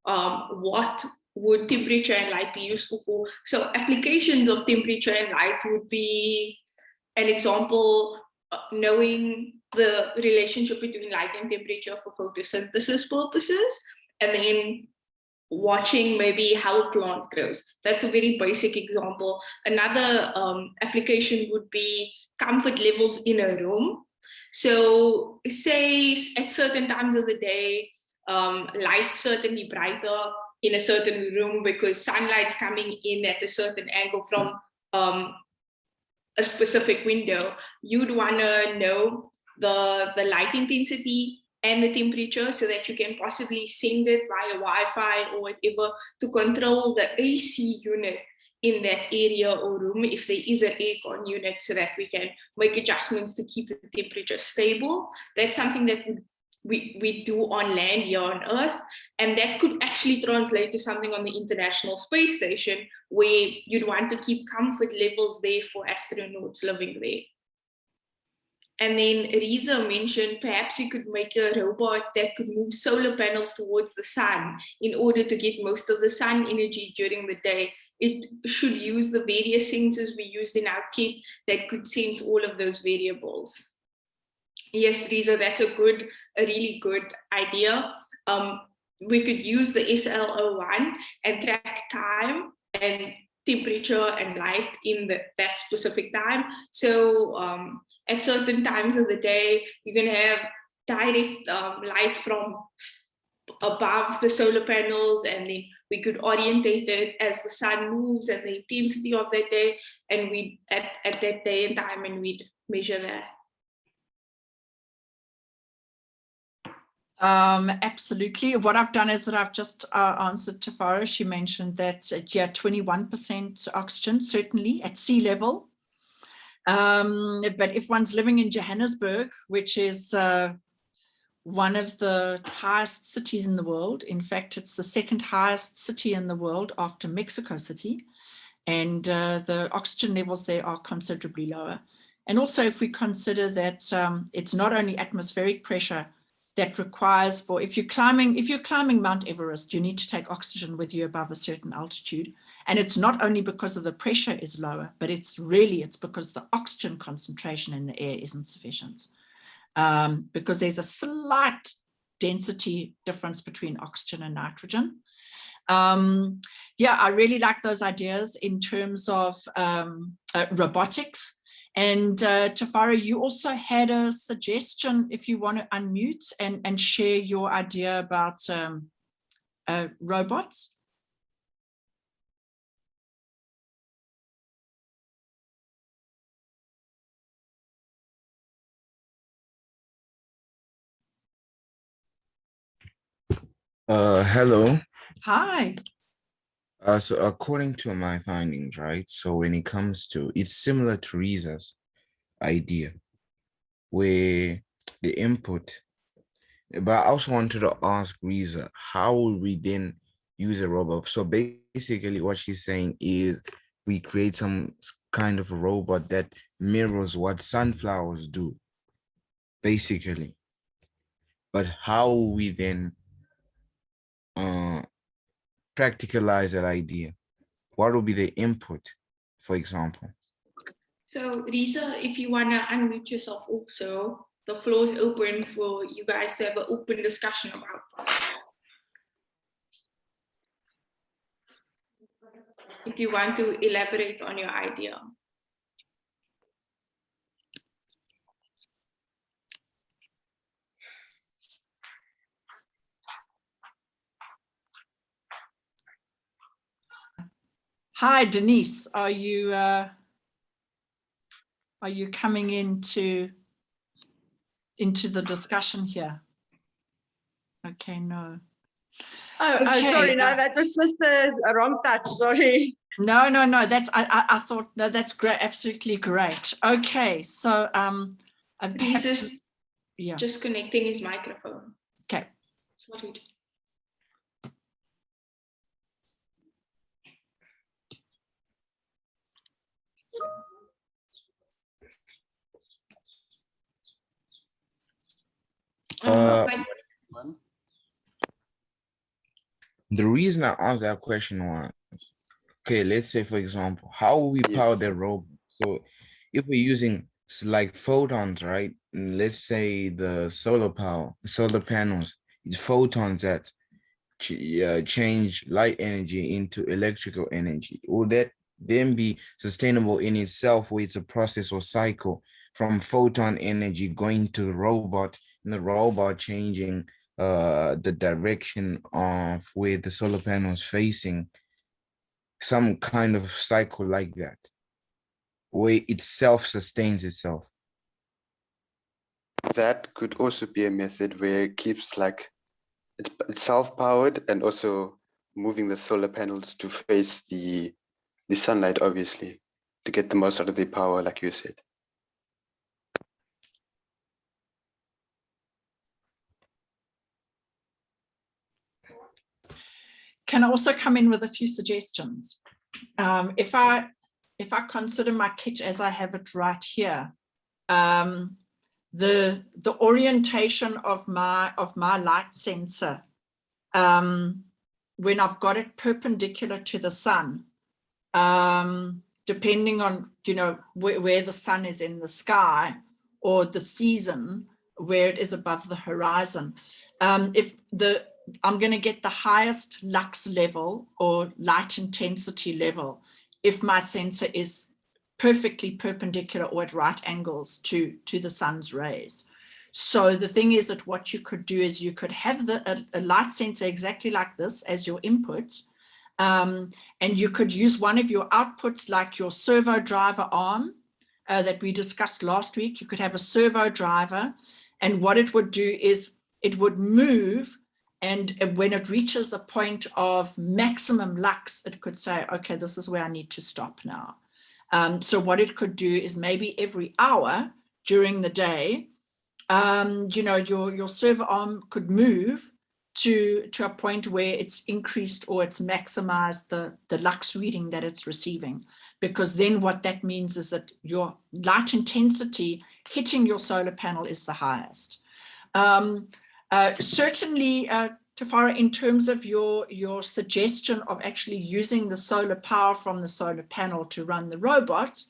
what would temperature and light be useful for. So applications of temperature and light would be an example, knowing the relationship between light and temperature for photosynthesis purposes, and then watching maybe how a plant grows. That's a very basic example. Another application would be comfort levels in a room. So say at certain times of the day, light's certainly brighter in a certain room because sunlight's coming in at a certain angle from a specific window. You'd want to know the light intensity and the temperature so that you can possibly send it via Wi-Fi or whatever to control the AC unit in that area or room if there is an aircon unit, so that we can make adjustments to keep the temperature stable. That's something that we do on land here on Earth, and that could actually translate to something on the International Space Station where you'd want to keep comfort levels there for astronauts living there. And then Riza mentioned perhaps you could make a robot that could move solar panels towards the sun in order to get most of the sun energy during the day. It should use the various sensors we used in our kit that could sense all of those variables. Yes, Riza, that's a really good idea. We could use the SLO1 and track time and temperature and light in that specific time. So at certain times of the day, you can have direct light from above the solar panels, and then we could orientate it as the sun moves and the intensity of that day, and we at that day and time, and we'd measure that. Absolutely. What I've done is that I've just answered Tafara. She mentioned that 21% oxygen, certainly at sea level. But if one's living in Johannesburg, which is one of the highest cities in the world, in fact, it's the second highest city in the world after Mexico City, and the oxygen levels there are considerably lower. And also, if we consider that it's not only atmospheric pressure that requires for, if you're climbing Mount Everest, you need to take oxygen with you above a certain altitude. And it's not only because of the pressure is lower, but it's because the oxygen concentration in the air isn't sufficient. Because there's a slight density difference between oxygen and nitrogen. Yeah, I really like those ideas in terms of robotics. And Tafara, you also had a suggestion, if you want to unmute and share your idea about robots. Hello. Hi. So according to my findings, right? So when it comes to, it's similar to Riza's idea, where the input, but I also wanted to ask Riza, how will we then use a robot? So basically what she's saying is we create some kind of a robot that mirrors what sunflowers do, basically. But how will we then practicalize that idea? What will be the input, for example? So Riza, if you want to unmute yourself also, the floor is open for you guys to have an open discussion about this. If you want to elaborate on your idea. Hi, Denise. Are you coming into the discussion here? Okay, no. Oh, Okay. Sorry, no, that was just a wrong touch. Sorry. No. That's I thought, no, that's great, absolutely great. Okay, so He's yeah, just connecting his microphone. Okay. Sorry. The reason I asked that question was, okay, let's say, for example, how will we power the robot? So if we're using like photons, right? And let's say the solar panels, it's photons that change light energy into electrical energy. Will that then be sustainable in itself, where it's a process or cycle from photon energy going to the robot, and the robot changing the direction of where the solar panel is facing, some kind of cycle like that, where it self-sustains itself? That could also be a method where it keeps like it's self-powered and also moving the solar panels to face the sunlight, obviously, to get the most out of the power, like you said. Can I also come in with a few suggestions? If I consider my kit as I have it right here, the orientation of my light sensor, when I've got it perpendicular to the sun, depending on where the sun is in the sky, or the season where it is above the horizon, I'm going to get the highest lux level or light intensity level if my sensor is perfectly perpendicular or at right angles to the sun's rays. So the thing is that what you could do is you could have a light sensor exactly like this as your input, and you could use one of your outputs like your servo driver arm that we discussed last week. You could have a servo driver, and what it would do is it would move, and when it reaches a point of maximum lux, it could say, okay, this is where I need to stop now. So what it could do is maybe every hour during the day, your servo arm could move to a point where it's increased or it's maximized the lux reading that it's receiving. Because then what that means is that your light intensity hitting your solar panel is the highest. Certainly, Tafara, in terms of your suggestion of actually using the solar power from the solar panel to run the robot,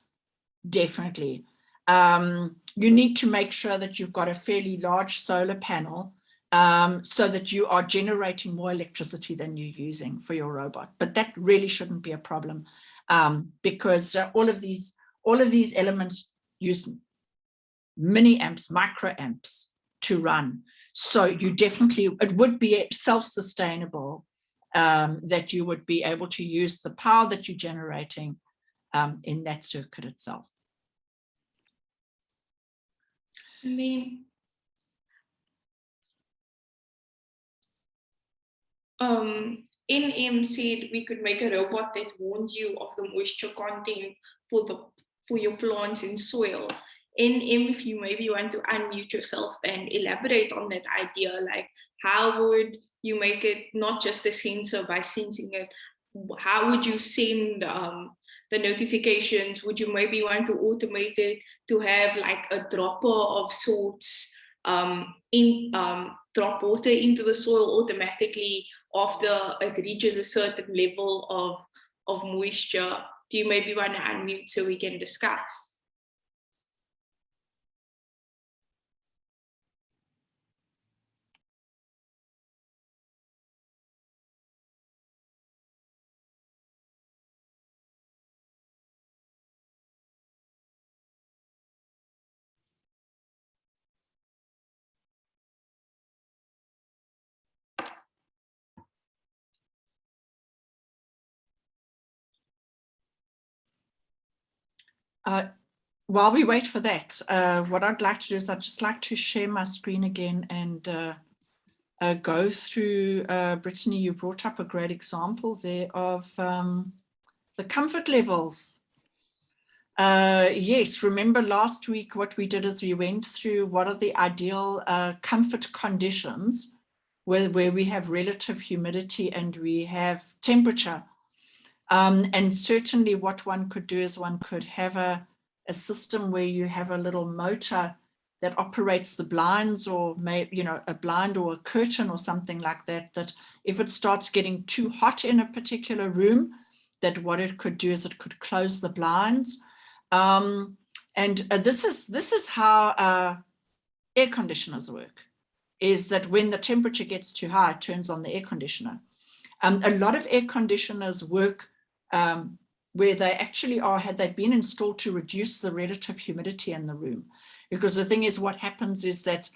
definitely. You need to make sure that you've got a fairly large solar panel so that you are generating more electricity than you're using for your robot. But that really shouldn't be a problem because all of these elements use milliamps, microamps to run. So you definitely, it would be self-sustainable that you would be able to use the power that you're generating in that circuit itself. And then NM said we could make a robot that warns you of the moisture content for your plants in soil. NM, if you maybe want to unmute yourself and elaborate on that idea, like how would you make it not just a sensor by sensing it? How would you send the notifications? Would you maybe want to automate it to have like a dropper of sorts drop water into the soil automatically after it reaches a certain level of moisture? Do you maybe want to unmute so we can discuss? While we wait for that, what I'd like to do is I'd just like to share my screen again and go through, Brittany, you brought up a great example there of the comfort levels. Yes, remember last week what we did is we went through what are the ideal comfort conditions where we have relative humidity and we have temperature. And certainly what one could do is one could have a system where you have a little motor that operates the blinds, or a blind or a curtain or something like that, that if it starts getting too hot in a particular room, that what it could do is it could close the blinds. This is how air conditioners work, is that when the temperature gets too high, it turns on the air conditioner. A lot of air conditioners work where they actually had they been installed to reduce the relative humidity in the room. Because the thing is, what happens is that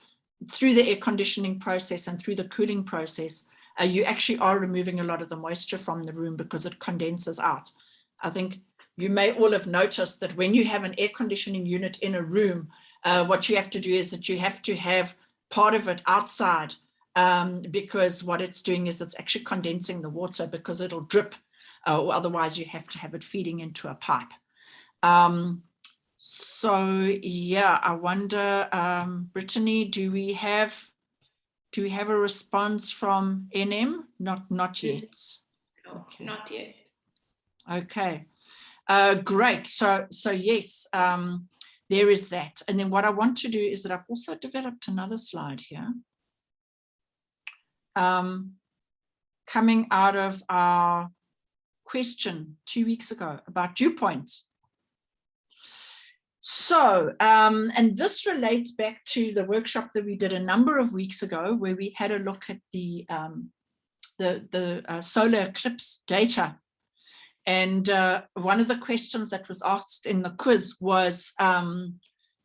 through the air conditioning process and through the cooling process, you actually are removing a lot of the moisture from the room because it condenses out. I think you may all have noticed that when you have an air conditioning unit in a room, what you have to do is that you have to have part of it outside, because what it's doing is it's actually condensing the water, because it'll drip, or otherwise you have to have it feeding into a pipe. So yeah, I wonder, Brittany, do we have a response from NM? Not yet. No, Okay. not yet. Okay, great. So yes, there is that. And then what I want to do is that I've also developed another slide here, coming out of our question 2 weeks ago about dew points. So, and this relates back to the workshop that we did a number of weeks ago, where we had a look at the solar eclipse data. And one of the questions that was asked in the quiz was,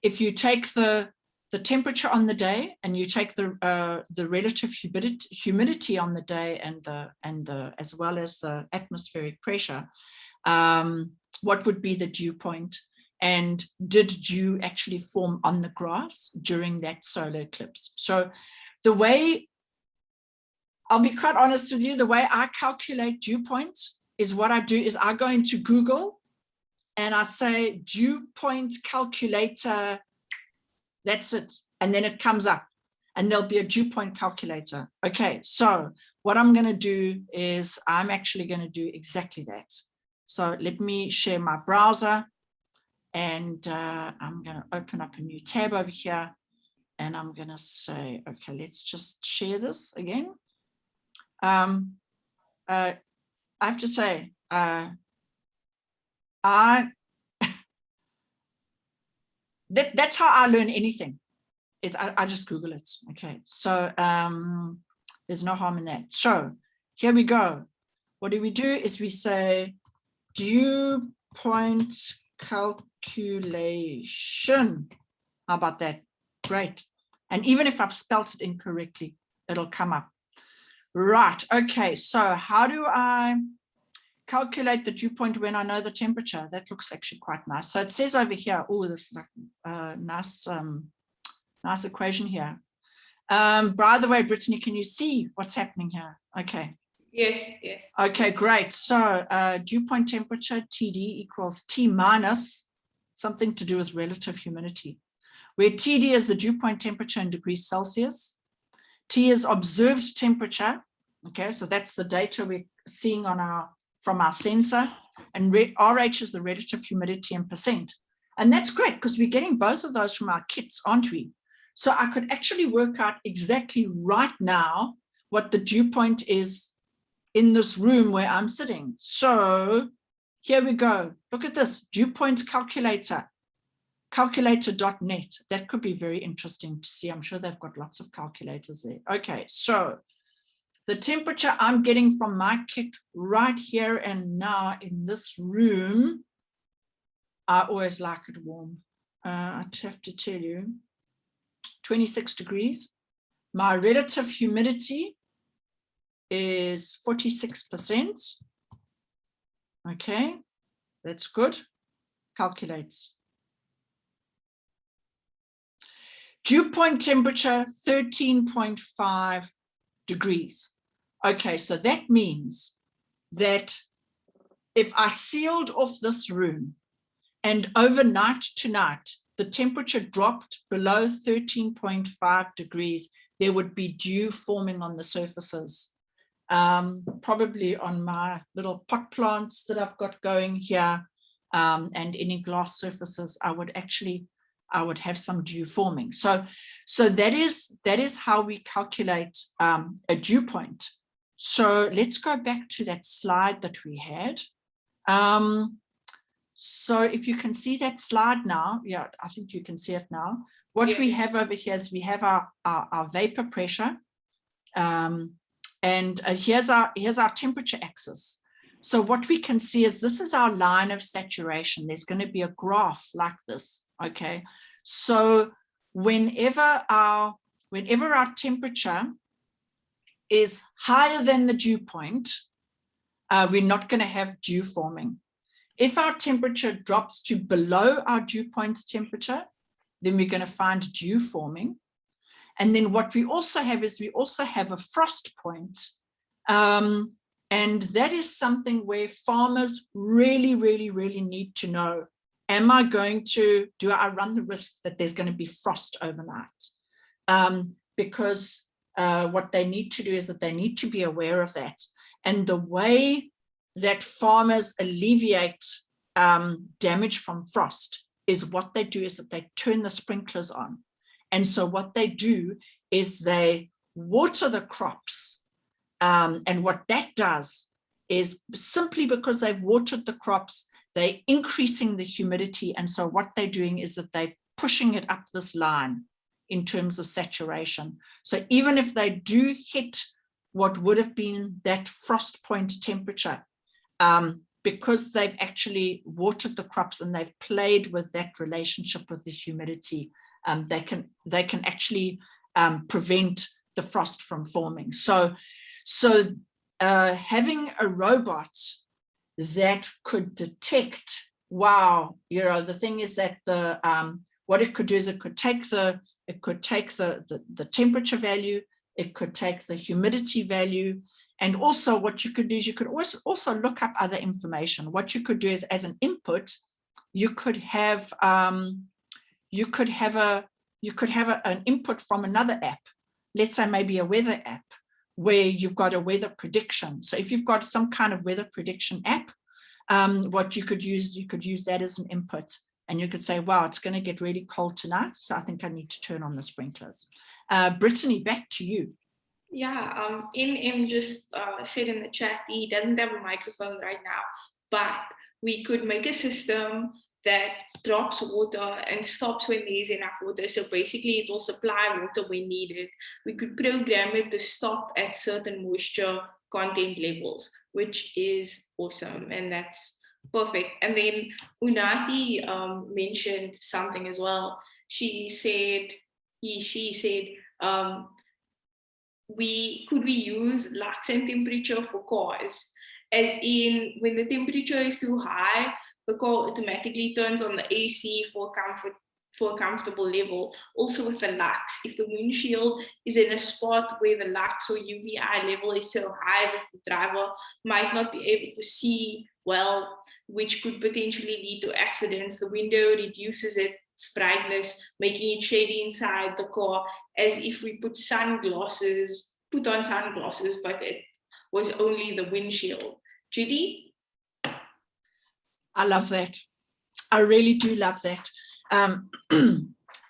if you take the temperature on the day and you take the relative humidity on the day and the as well as the atmospheric pressure, what would be the dew point? And did dew actually form on the grass during that solar eclipse? So the way, I'll be quite honest with you, the way I calculate dew point is what I do is I go into Google and I say dew point calculator, that's it. And then it comes up and there'll be a dew point calculator. Okay, so what I'm going to do is I'm actually going to do exactly that. So let me share my browser. And I'm going to open up a new tab over here, and I'm going to say, okay, let's just share this again. I have to say, that's how I learn anything. I just Google it. Okay, so there's no harm in that. So here we go. What do? Is we say dew point calculation. How about that? Great. And even if I've spelt it incorrectly, it'll come up. Right. Okay. So how do I calculate the dew point when I know the temperature? That looks actually quite nice. So it says over here, oh, this is a nice equation here. By the way, Brittany, can you see what's happening here? Okay. Yes, yes. Okay, yes. great. So dew point temperature, TD, equals T minus something to do with relative humidity, where TD is the dew point temperature in degrees Celsius. T is observed temperature. Okay, so that's the data we're seeing from our sensor. And RH is the relative humidity in percent. And that's great because we're getting both of those from our kits, aren't we? So I could actually work out exactly right now what the dew point is in this room where I'm sitting. So here we go. Look at this, dew point calculator, calculator.net. That could be very interesting to see. I'm sure they've got lots of calculators there. Okay, so the temperature I'm getting from my kit right here and now in this room, I always like it warm. I have to tell you, 26 degrees. My relative humidity is 46%. Okay, that's good. Calculates. Dew point temperature, 13.5 degrees. Okay, so that means that if I sealed off this room and overnight tonight, the temperature dropped below 13.5 degrees, there would be dew forming on the surfaces. Probably on my little pot plants that I've got going here, and any glass surfaces, I would have some dew forming. So that is how we calculate a dew point. So let's go back to that slide that we had. So if you can see that slide now, yeah, I think you can see it now. What we have over here is we have our vapor pressure, and here's our temperature axis. So what we can see is this is our line of saturation. There's going to be a graph like this, okay? So whenever our temperature is higher than the dew point, we're not going to have dew forming. If our temperature drops to below our dew point temperature, then we're going to find dew forming. And then what we also have is we also have a frost point. And that is something where farmers really, really, really need to know, do I run the risk that there's going to be frost overnight? Because what they need to do is that they need to be aware of that. And the way that farmers alleviate damage from frost is what they do is that they turn the sprinklers on. And so what they do is they water the crops. And what that does is simply because they've watered the crops, they're increasing the humidity. And so what they're doing is that they're pushing it up this line in terms of saturation. So even if they do hit what would have been that frost point temperature, because they've actually watered the crops and they've played with that relationship with the humidity, they can actually prevent the frost from forming. So having a robot that could detect, wow, the thing is that what it could do is it could take the temperature value, it could take the humidity value, and also what you could do is you could also look up other information. What you could do is, as an input, you could have an input from another app. Let's say maybe a weather app where you've got a weather prediction. So if you've got some kind of weather prediction app, what you could use that as an input, and you could say, wow, it's going to get really cold tonight, so I think I need to turn on the sprinklers. Brittany, back to you. Yeah, NM just said in the chat he doesn't have a microphone right now, but we could make a system that drops water and stops when there's enough water. So basically it will supply water when needed. We could program it to stop at certain moisture content levels, which is awesome, and that's perfect. And then Unati mentioned something as well. She said, could we use lux and temperature for cars? As in, when the temperature is too high, the car automatically turns on the AC for a comfortable level. Also with the lux, if the windshield is in a spot where the lux or UVI level is so high that the driver might not be able to see well, which could potentially lead to accidents, the window reduces its brightness, making it shady inside the car, as if we put on sunglasses, but it was only the windshield. Judy? I love that. I really do love that.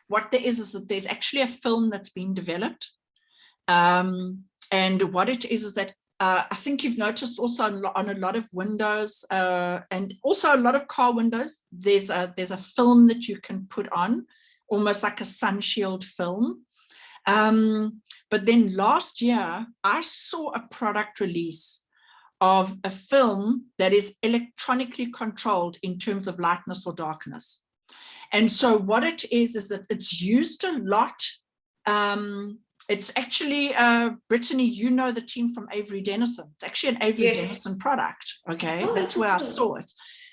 What there is that there's actually a film that's been developed. And what it is that I think you've noticed also on a lot of windows and also a lot of car windows, there's a film that you can put on, almost like a sun shield film. But then last year, I saw a product release of a film that is electronically controlled in terms of lightness or darkness. And so what it is that it's used a lot. It's actually, Brittany, you know the team from Avery Dennison. It's actually an Avery Dennison product, okay? Oh, that's where awesome. I saw it.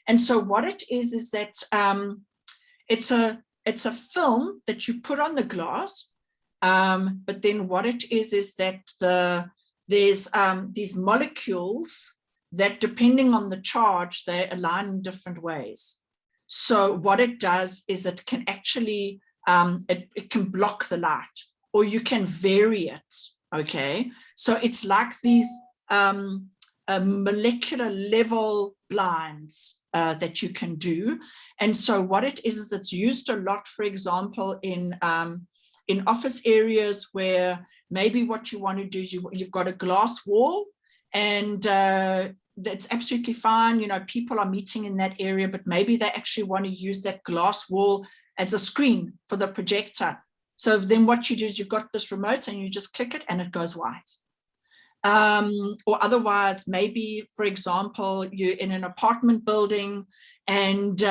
And so what it is that it's a film that you put on the glass, but then what it is that there's these molecules that, depending on the charge, they align in different ways. So what it does is it can actually, it can block the light, or you can vary it, okay? So it's like these molecular level blinds that you can do. And so what it is it's used a lot, for example, in office areas where maybe what you want to do is you've got a glass wall, and that's absolutely fine. You know, people are meeting in that area, but maybe they actually want to use that glass wall as a screen for the projector. So then what you do is you've got this remote and you just click it and it goes white. Or otherwise, maybe, for example, you're in an apartment building and you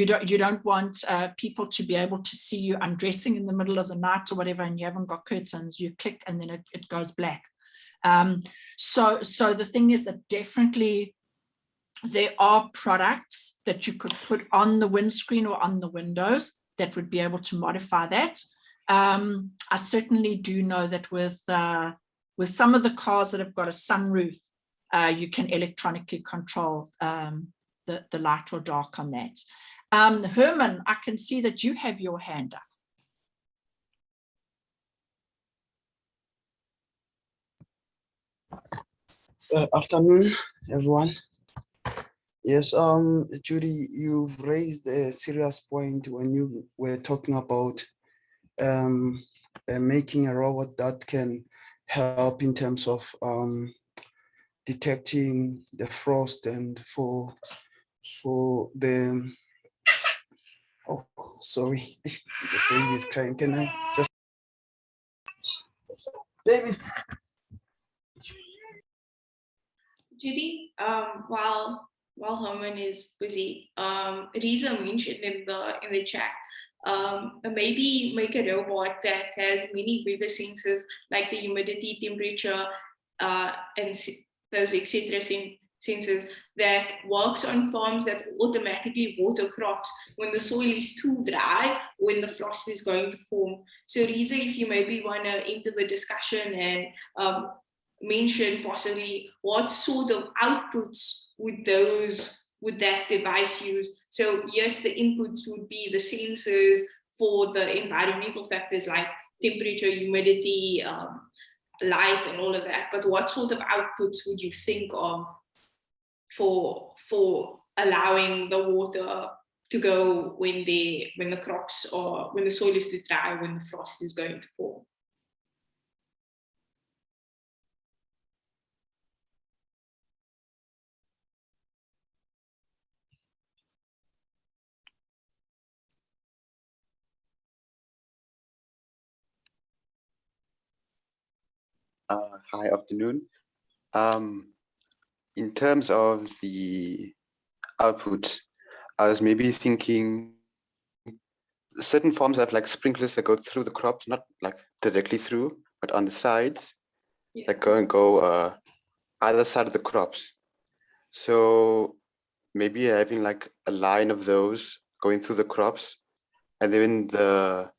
don't want people to be able to see you undressing in the middle of the night or whatever, and you haven't got curtains, you click and then it goes black. So the thing is that definitely there are products that you could put on the windscreen or on the windows that would be able to modify that. I certainly do know that with some of the cars that have got a sunroof, you can electronically control the light or dark on that. Herman, I can see that you have your hand up. Afternoon, everyone. Yes, Judy, you've raised a serious point when you were talking about making a robot that can help in terms of detecting the frost and for the, oh, sorry, the baby is crying. Can I just, baby? Judy, while Herman is busy, Riza mentioned in the chat, maybe make a robot that has many weather sensors like the humidity, temperature, and those etc. sensors that works on farms that automatically water crops when the soil is too dry, when the frost is going to form. So Riza, if you maybe want to enter the discussion and mention possibly what sort of outputs would that device use. So yes, the inputs would be the sensors for the environmental factors like temperature, humidity, light, and all of that. But what sort of outputs would you think of for allowing the water to go when the crops, or when the soil is too dry, when the frost is going to fall? Hi, afternoon. In terms of the outputs, I was maybe thinking certain farms have like sprinklers that go through the crops, not like directly through, but on the sides, that go either side of the crops. So maybe having like a line of those going through the crops, and then the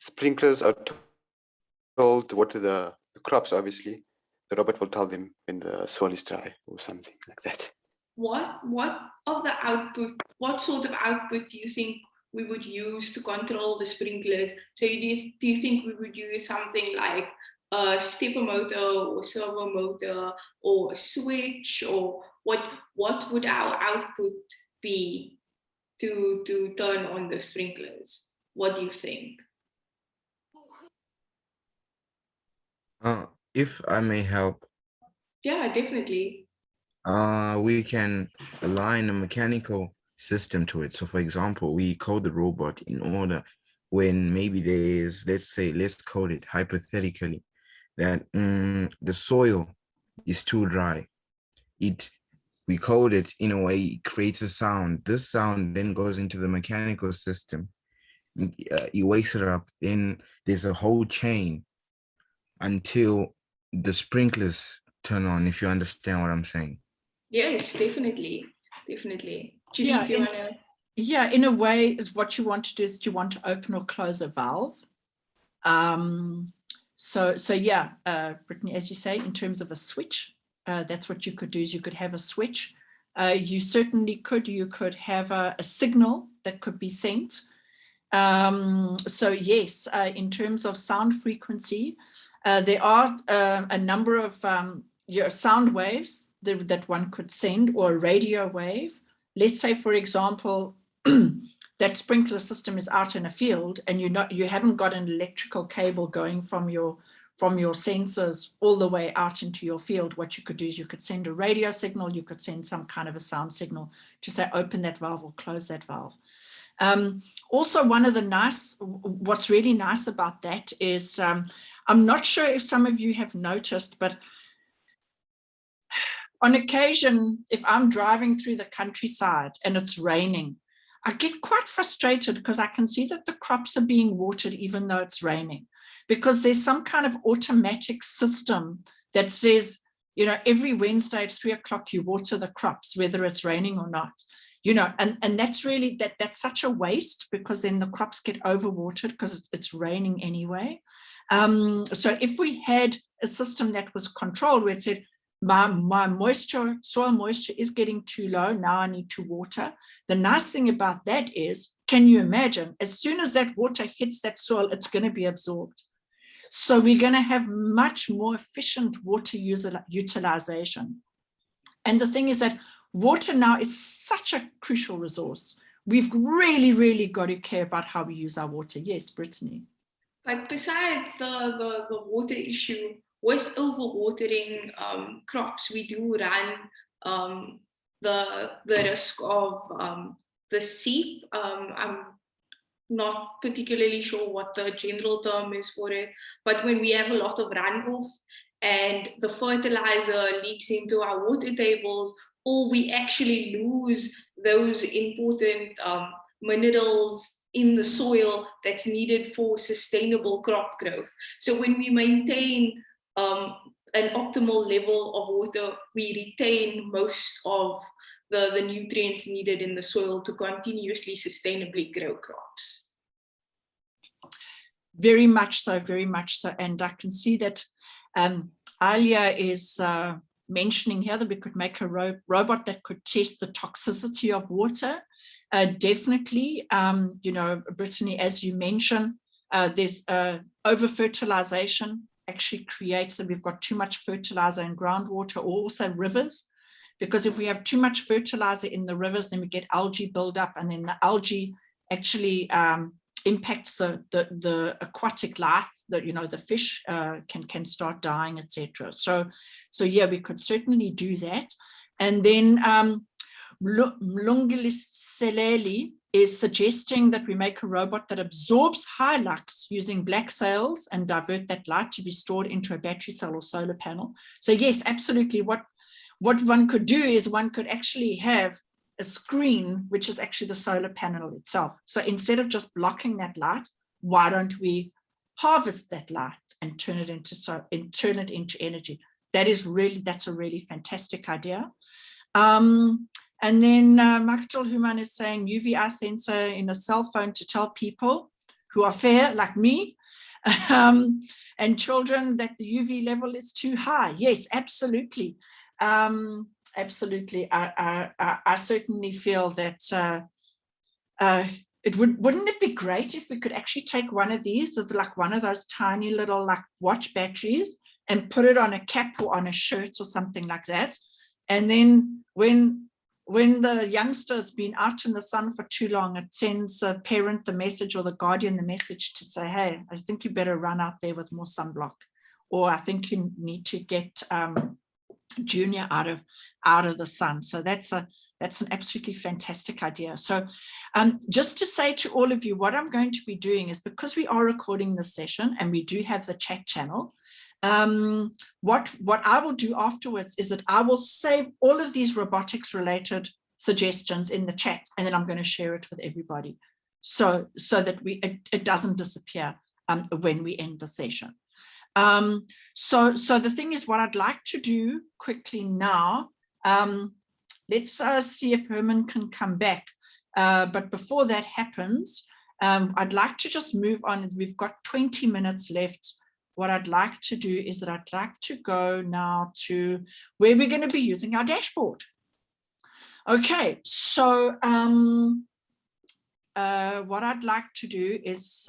sprinklers are told to water the crops, obviously. The robot will tell them when the soil is dry or something like that. What sort of output do you think we would use to control the sprinklers? So do you think we would use something like a stepper motor or servo motor or a switch, or what would our output be to turn on the sprinklers? What do you think? If I may help. Yeah, definitely. We can align a mechanical system to it. So for example, we code the robot in order when maybe there is, let's code it hypothetically, that the soil is too dry. We code it in a way, it creates a sound. This sound then goes into the mechanical system. You wakes it up, then there's a whole chain until the sprinklers turn on, if you understand what I'm saying. Yes, definitely. Judy, Yeah, if you want to... Yeah, in a way, is what you want to do is you want to open or close a valve. So yeah, Brittany, as you say, in terms of a switch, that's what you could do, is you could have a switch. You certainly could, you could have a signal that could be sent. So yes, in terms of sound frequency, there are a number of sound waves that one could send, or a radio wave. Let's say, for example, that sprinkler system is out in a field and you haven't got an electrical cable going from your sensors all the way out into your field. What you could do is you could send a radio signal, you could send some kind of a sound signal to say open that valve or close that valve. Also, what's really nice about that is, I'm not sure if some of you have noticed, but on occasion, if I'm driving through the countryside and it's raining, I get quite frustrated because I can see that the crops are being watered even though it's raining, because there's some kind of automatic system that says, you know, every Wednesday at 3 o'clock, you water the crops, whether it's raining or not, you know, and that's really, that's such a waste, because then the crops get overwatered because it's raining anyway. So if we had a system that was controlled where it said, my soil moisture is getting too low, now I need to water. The nice thing about that is, can you imagine, as soon as that water hits that soil, it's going to be absorbed. So we're going to have much more efficient water utilization. And the thing is that water now is such a crucial resource. We've really, really got to care about how we use our water. Yes, Brittany. But besides the water issue, with overwatering crops, we do run the risk of the seep. I'm not particularly sure what the general term is for it, but when we have a lot of runoff and the fertilizer leaks into our water tables, or we actually lose those important minerals in the soil that's needed for sustainable crop growth. So when we maintain an optimal level of water, we retain most of the nutrients needed in the soil to continuously sustainably grow crops. Very much so, very much so. And I can see that Alia is mentioning here that we could make a robot that could test the toxicity of water. Definitely, you know, Brittany, as you mentioned, there's over-fertilization actually creates that we've got too much fertilizer in groundwater, or also rivers, because if we have too much fertilizer in the rivers, then we get algae buildup, and then the algae actually impacts the aquatic life, that, you know, the fish can start dying, etc. So yeah, we could certainly do that. And then Mlungiseleli is suggesting that we make a robot that absorbs high lux using black sails and divert that light to be stored into a battery cell or solar panel. So yes, absolutely. What one could do is one could actually have a screen, which is actually the solar panel itself. So instead of just blocking that light, why don't we harvest that light and turn it into energy? That's a really fantastic idea. And then Maktul Human is saying UVI sensor in a cell phone to tell people who are fair, like me, and children, that the UV level is too high. Yes, absolutely. Absolutely. I certainly feel that wouldn't it be great if we could actually take one of these with like one of those tiny little like watch batteries and put it on a cap or on a shirt or something like that. And then when the youngster's been out in the sun for too long, it sends a parent the message, or the guardian the message, to say, hey, I think you better run out there with more sunblock, or I think you need to get Junior out of the sun. So that's an absolutely fantastic idea. So just to say to all of you, what I'm going to be doing is, because we are recording this session and we do have the chat channel, what I will do afterwards is that I will save all of these robotics related suggestions in the chat, and then I'm going to share it with everybody, so that it doesn't disappear when we end the session. So the thing is, what I'd like to do quickly now, let's see if Herman can come back. But before that happens, I'd like to just move on. We've got 20 minutes left. What I'd like to do is that I'd like to go now to where we're going to be using our dashboard. Okay, so what I'd like to do is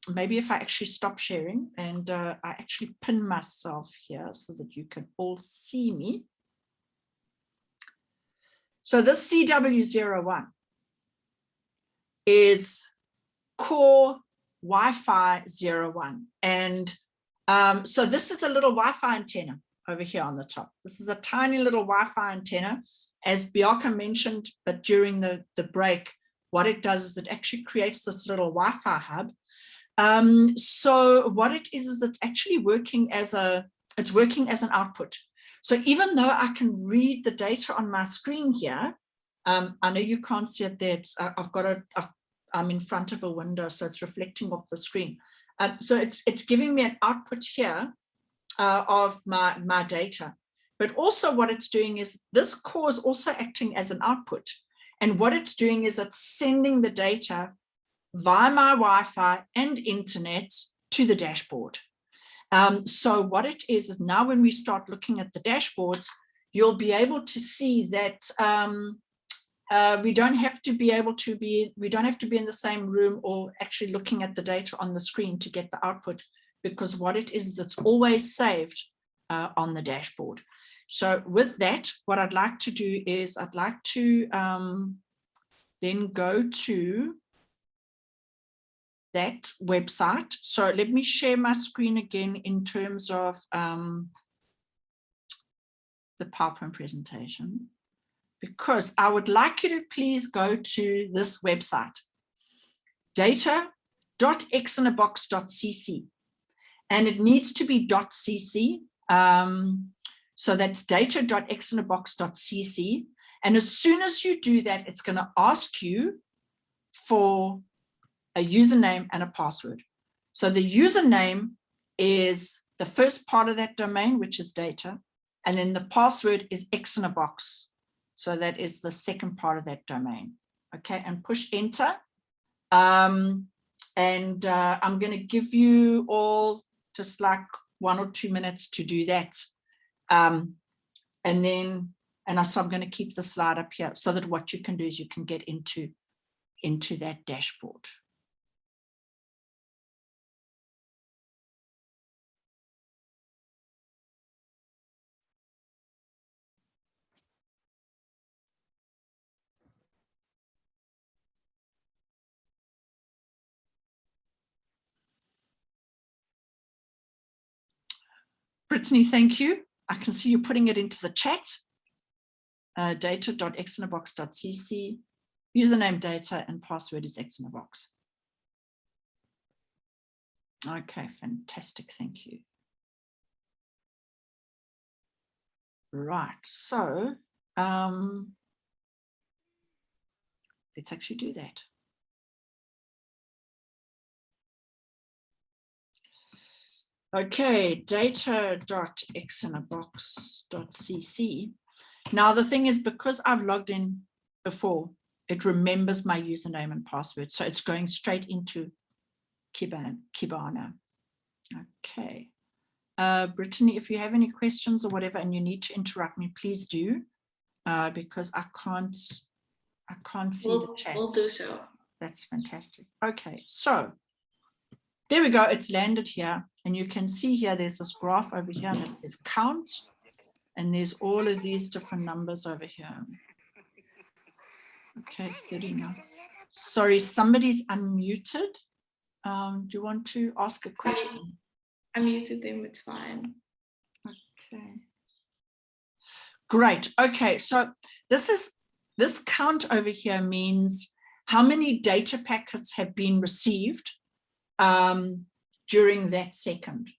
maybe if I actually stop sharing and I actually pin myself here so that you can all see me. So this CW01 is core Wi-Fi 01. And so this is a little Wi-Fi antenna over here on the top. This is a tiny little Wi-Fi antenna, as Bianca mentioned, but during the break, what it does is it actually creates this little Wi-Fi hub. So what it is it's actually working as it's working as an output. So even though I can read the data on my screen here, I know you can't see it there. I'm in front of a window, so it's reflecting off the screen. So it's giving me an output here of my data. But also what it's doing is this core is also acting as an output. And what it's doing is it's sending the data via my Wi-Fi and internet to the dashboard. So what it is now when we start looking at the dashboards, you'll be able to see that we don't have to be in the same room or actually looking at the data on the screen to get the output, because what it is it's always saved on the dashboard. So with that, what I'd like to do is I'd like to then go to that website. So let me share my screen again in terms of the PowerPoint presentation, because I would like you to please go to this website, data.xinabox.cc, and it needs to be .cc. So that's data.xinabox.cc. And as soon as you do that, it's going to ask you for a username and a password. So the username is the first part of that domain, which is data. And then the password is xinabox. So that is the second part of that domain. Okay, and push enter. I'm going to give you all just like 1 or 2 minutes to do that. So I'm going to keep the slide up here so that what you can do is you can get into that dashboard. Brittany, thank you. I can see you putting it into the chat. Data.xinabox.cc, username data and password is xinabox. Okay, fantastic, thank you. Right, so let's actually do that. Okay, data.xinabox.cc. Now the thing is, because I've logged in before, it remembers my username and password. So it's going straight into Kibana. Okay. Brittany, if you have any questions or whatever, and you need to interrupt me, please do, because I can't see the chat. We'll do so. That's fantastic. Okay, so there we go. It's landed here. And you can see here, there's this graph over here and it says count. And there's all of these different numbers over here. Okay, 39. Sorry, somebody's unmuted. Do you want to ask a question? I muted them, it's fine. Okay. Great. Okay, so this count over here means how many data packets have been received during that second.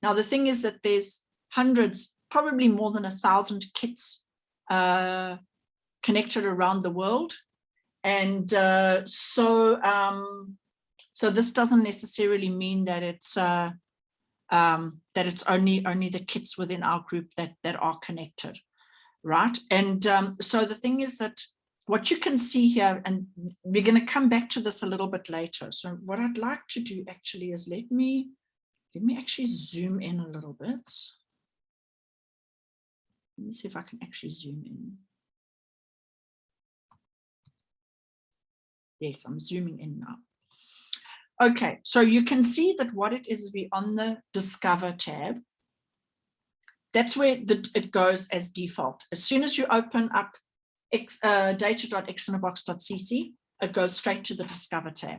Now, the thing is that there's hundreds, probably more than 1,000 kits connected around the world. And so this doesn't necessarily mean that it's only the kits within our group that are connected, right? And so the thing is that what you can see here, and we're going to come back to this a little bit later. So what I'd like to do actually is let me actually zoom in a little bit. Let me see if I can actually zoom in. Yes, I'm zooming in now. Okay, so you can see that what it is, we on the Discover tab. That's where it goes as default. As soon as you open up data.xinabox.cc, it goes straight to the Discover tab.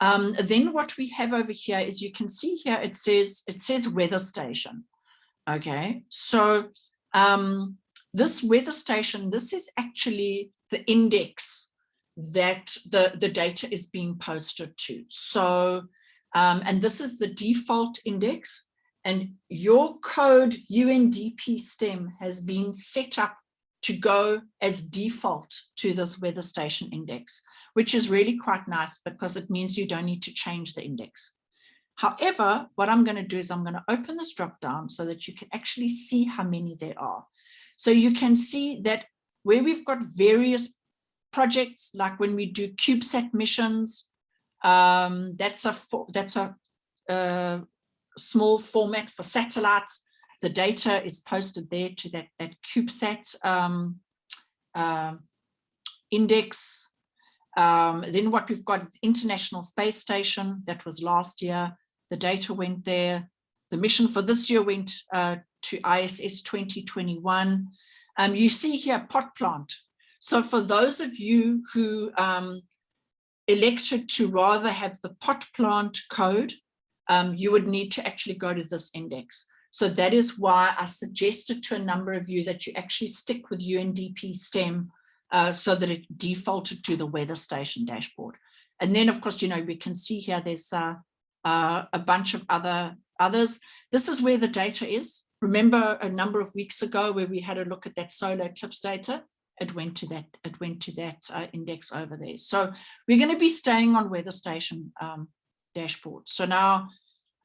Then what we have over here is, you can see here, it says weather station. Okay, so this weather station, this is actually the index that the data is being posted to. So, and this is the default index, and your code UNDP STEM has been set up to go as default to this weather station index, which is really quite nice because it means you don't need to change the index. However, what I'm going to do is I'm going to open this drop down so that you can actually see how many there are. So you can see that where we've got various projects, like when we do CubeSat missions, that's a small format for satellites. The data is posted there to that CubeSat index. Then what we've got, International Space Station, that was last year. The data went there. The mission for this year went to ISS 2021. You see here pot plant. So for those of you who elected to rather have the pot plant code, you would need to actually go to this index. So that is why I suggested to a number of you that you actually stick with UNDP STEM so that it defaulted to the weather station dashboard. And then, of course, you know, we can see here there's a bunch of others. This is where the data is. Remember a number of weeks ago where we had a look at that solar eclipse data? It went to that index over there. So we're going to be staying on weather station dashboard. So now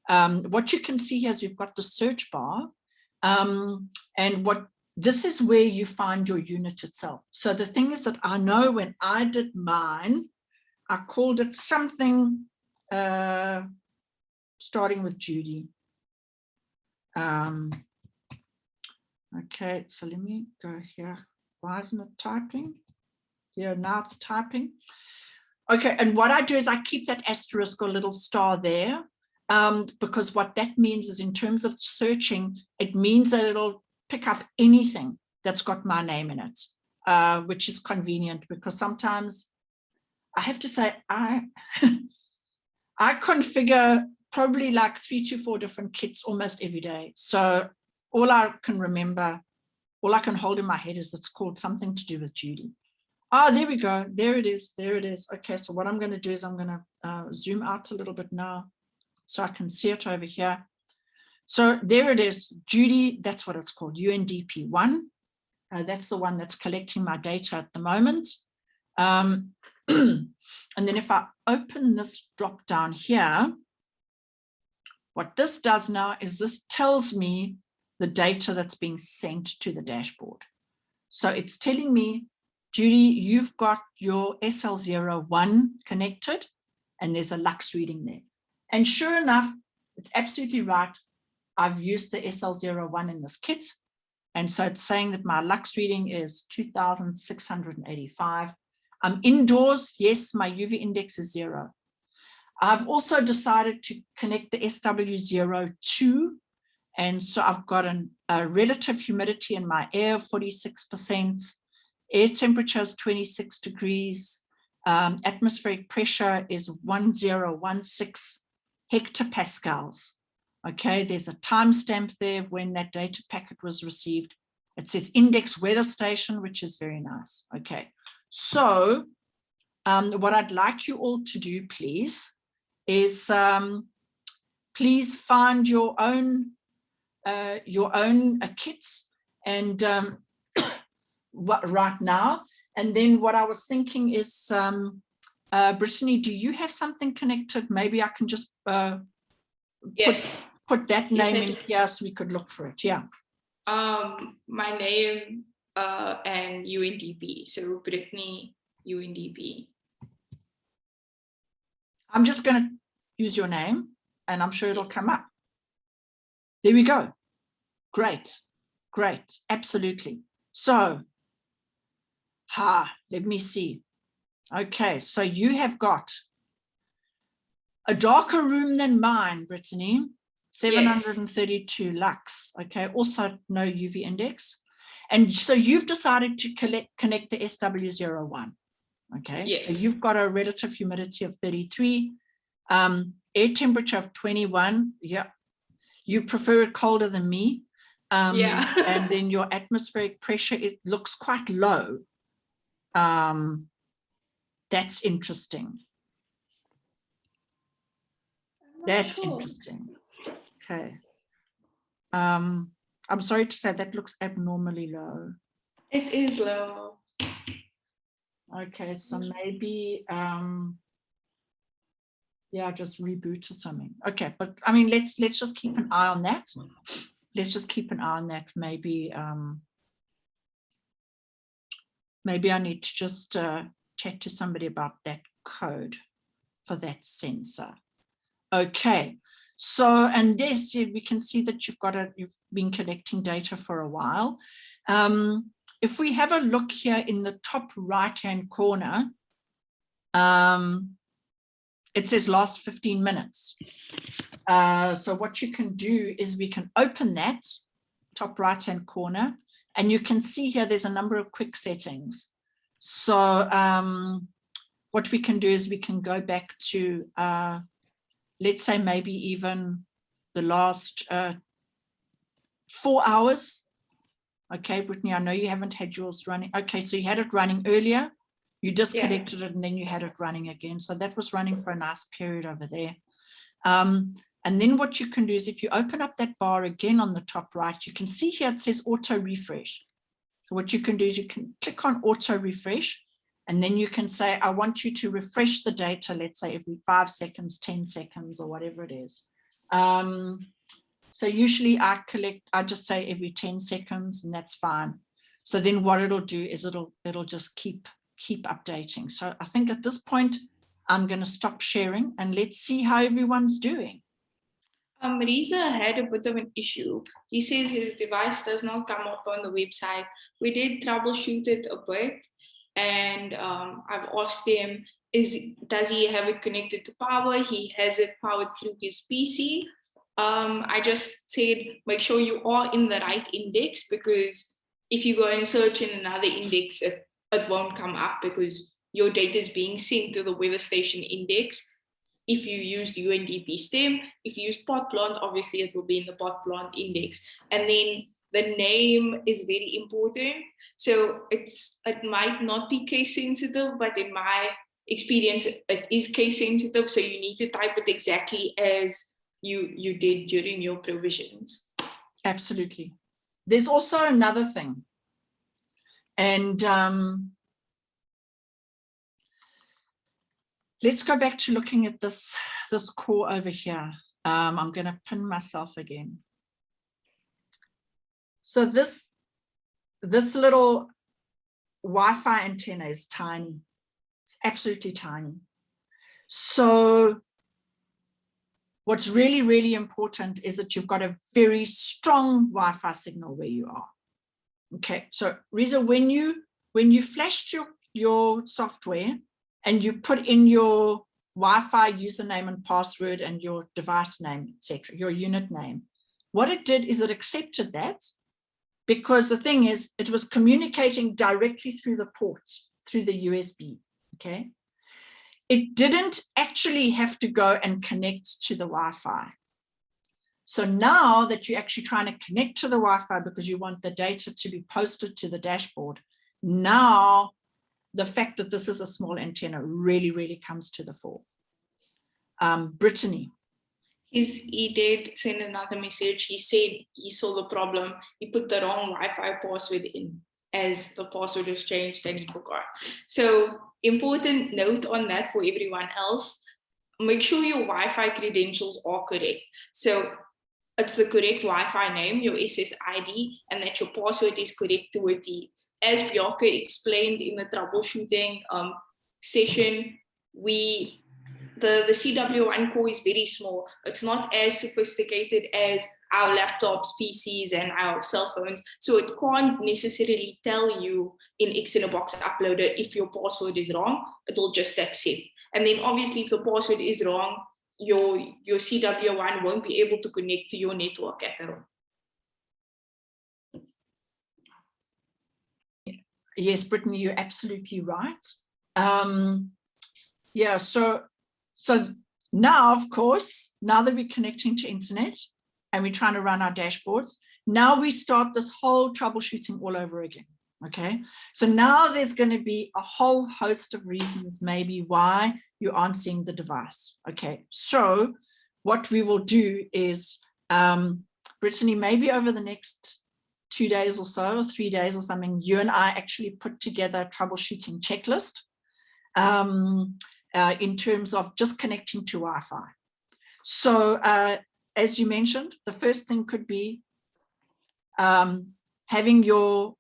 what you can see here is we've got the search bar, and this is where you find your unit itself. So the thing is that I know when I did mine, I called it something starting with Judy. Okay, so let me go here. Why isn't it typing? Yeah, now it's typing. Okay, and what I do is I keep that asterisk or little star there, because what that means is, in terms of searching, it means that it'll pick up anything that's got my name in it, which is convenient, because sometimes I have to say I configure probably like 3 to 4 different kits almost every day. So all I can remember, all I can hold in my head is it's called something to do with Judy. Oh, there we go. There it is. There it is. Okay, so what I'm going to do is I'm going to zoom out a little bit now so I can see it over here. So there it is, Judy, that's what it's called, UNDP 1. That's the one that's collecting my data at the moment. And then if I open this drop down here, what this does now is this tells me the data that's being sent to the dashboard. So it's telling me, Judy, you've got your SL01 connected, and there's a lux reading there. And sure enough, it's absolutely right. I've used the SL01 in this kit. And so it's saying that my lux reading is 2,685. I'm indoors. Yes, my UV index is 0. I've also decided to connect the SW02. And so I've got a relative humidity in my air of 46%. Air temperature is 26 degrees. Atmospheric pressure is 1016 hectopascals. Okay, there's a timestamp there of when that data packet was received. It says index weather station, which is very nice. Okay, so what I'd like you all to do, please, is please find your own kits and right now. And then what I was thinking is, Brittany, do you have something connected? Maybe I can just yes. put that name in here so we could look for it. Yeah. My name and UNDP. So Brittany UNDP. I'm just going to use your name and I'm sure it'll come up. There we go. Great. Great. Absolutely. So, let me see. Okay, so you have got a darker room than mine, Brittany, 732 lux. Okay, also no UV index. And so you've decided to connect the SW01. Okay, Yes. so you've got a relative humidity of 33, air temperature of 21. Yeah, you prefer it colder than me. Yeah. And then your atmospheric pressure, it looks quite low. That's interesting. That's interesting. Okay. I'm sorry to say that looks abnormally low. It is low. Okay, so maybe yeah, just reboot or something. Okay, but I mean, let's just keep an eye on that. Let's just keep an eye on that. Maybe maybe I need to just chat to somebody about that code for that sensor. Okay, so and this we can see that you've been collecting data for a while. If we have a look here in the top right-hand corner, it says last 15 minutes. So what you can do is we can open that top right-hand corner, and you can see here there's a number of quick settings. So what we can do is we can go back to, let's say maybe even the last 4 hours. Okay, Brittany, I know you haven't had yours running. Okay, so you had it running earlier. You disconnected it and then you had it running again. So that was running for a nice period over there. And then what you can do is if you open up that bar again on the top right, you can see here it says auto refresh. So what you can do is you can click on auto refresh, and then you can say, I want you to refresh the data, let's say every 5 seconds, 10 seconds, or whatever it is. So usually I just say every 10 seconds, and that's fine. So then what it'll do is it'll just keep updating. So I think at this point, I'm going to stop sharing and let's see how everyone's doing. Reza had a bit of an issue. He says his device does not come up on the website. We did troubleshoot it a bit, and I've asked him, does he have it connected to power? He has it powered through his PC. I just said, make sure you are in the right index, because if you go and search in another index, it won't come up because your data is being sent to the weather station index. If you used UNDP STEM, if you use pot plant, obviously it will be in the pot plant index. And then the name is very important. So it might not be case sensitive, but in my experience, it is case sensitive. So you need to type it exactly as you did during your provisions. Absolutely. There's also another thing. And let's go back to looking at this core over here. I'm going to pin myself again. So this little Wi-Fi antenna is tiny. It's absolutely tiny. So what's really, really important is that you've got a very strong Wi-Fi signal where you are. Okay, so Reza, when you flashed your software and you put in your Wi-Fi username and password and your device name, etc., your unit name, what it did is it accepted that, because the thing is it was communicating directly through the ports, through the USB. Okay, it didn't actually have to go and connect to the Wi-Fi. So now that you're actually trying to connect to the Wi-Fi because you want the data to be posted to the dashboard, now the fact that this is a small antenna really, really comes to the fore. Brittany. He did send another message. He said he saw the problem. He put the wrong Wi-Fi password in as the password was changed and he forgot. So important note on that for everyone else. Make sure your Wi-Fi credentials are correct. So it's the correct Wi-Fi name, your SSID, and that your password is correct to a T. As Bjarke explained in the troubleshooting session, the CW1 core is very small. It's not as sophisticated as our laptops, PCs, and our cell phones. So it can't necessarily tell you in X in a box uploader if your password is wrong. It will just accept. And then obviously if the password is wrong, your CW1 won't be able to connect to your network at all. Yes, Brittany, you're absolutely right. Yeah, so now, of course, now that we're connecting to internet and we're trying to run our dashboards, now we start this whole troubleshooting all over again. Okay, so now there's going to be a whole host of reasons maybe why you aren't seeing the device. Okay, so what we will do is, Brittany, maybe over the next 2 days or so, or 3 days or something, you and I actually put together a troubleshooting checklist in terms of just connecting to Wi-Fi. So as you mentioned, the first thing could be having your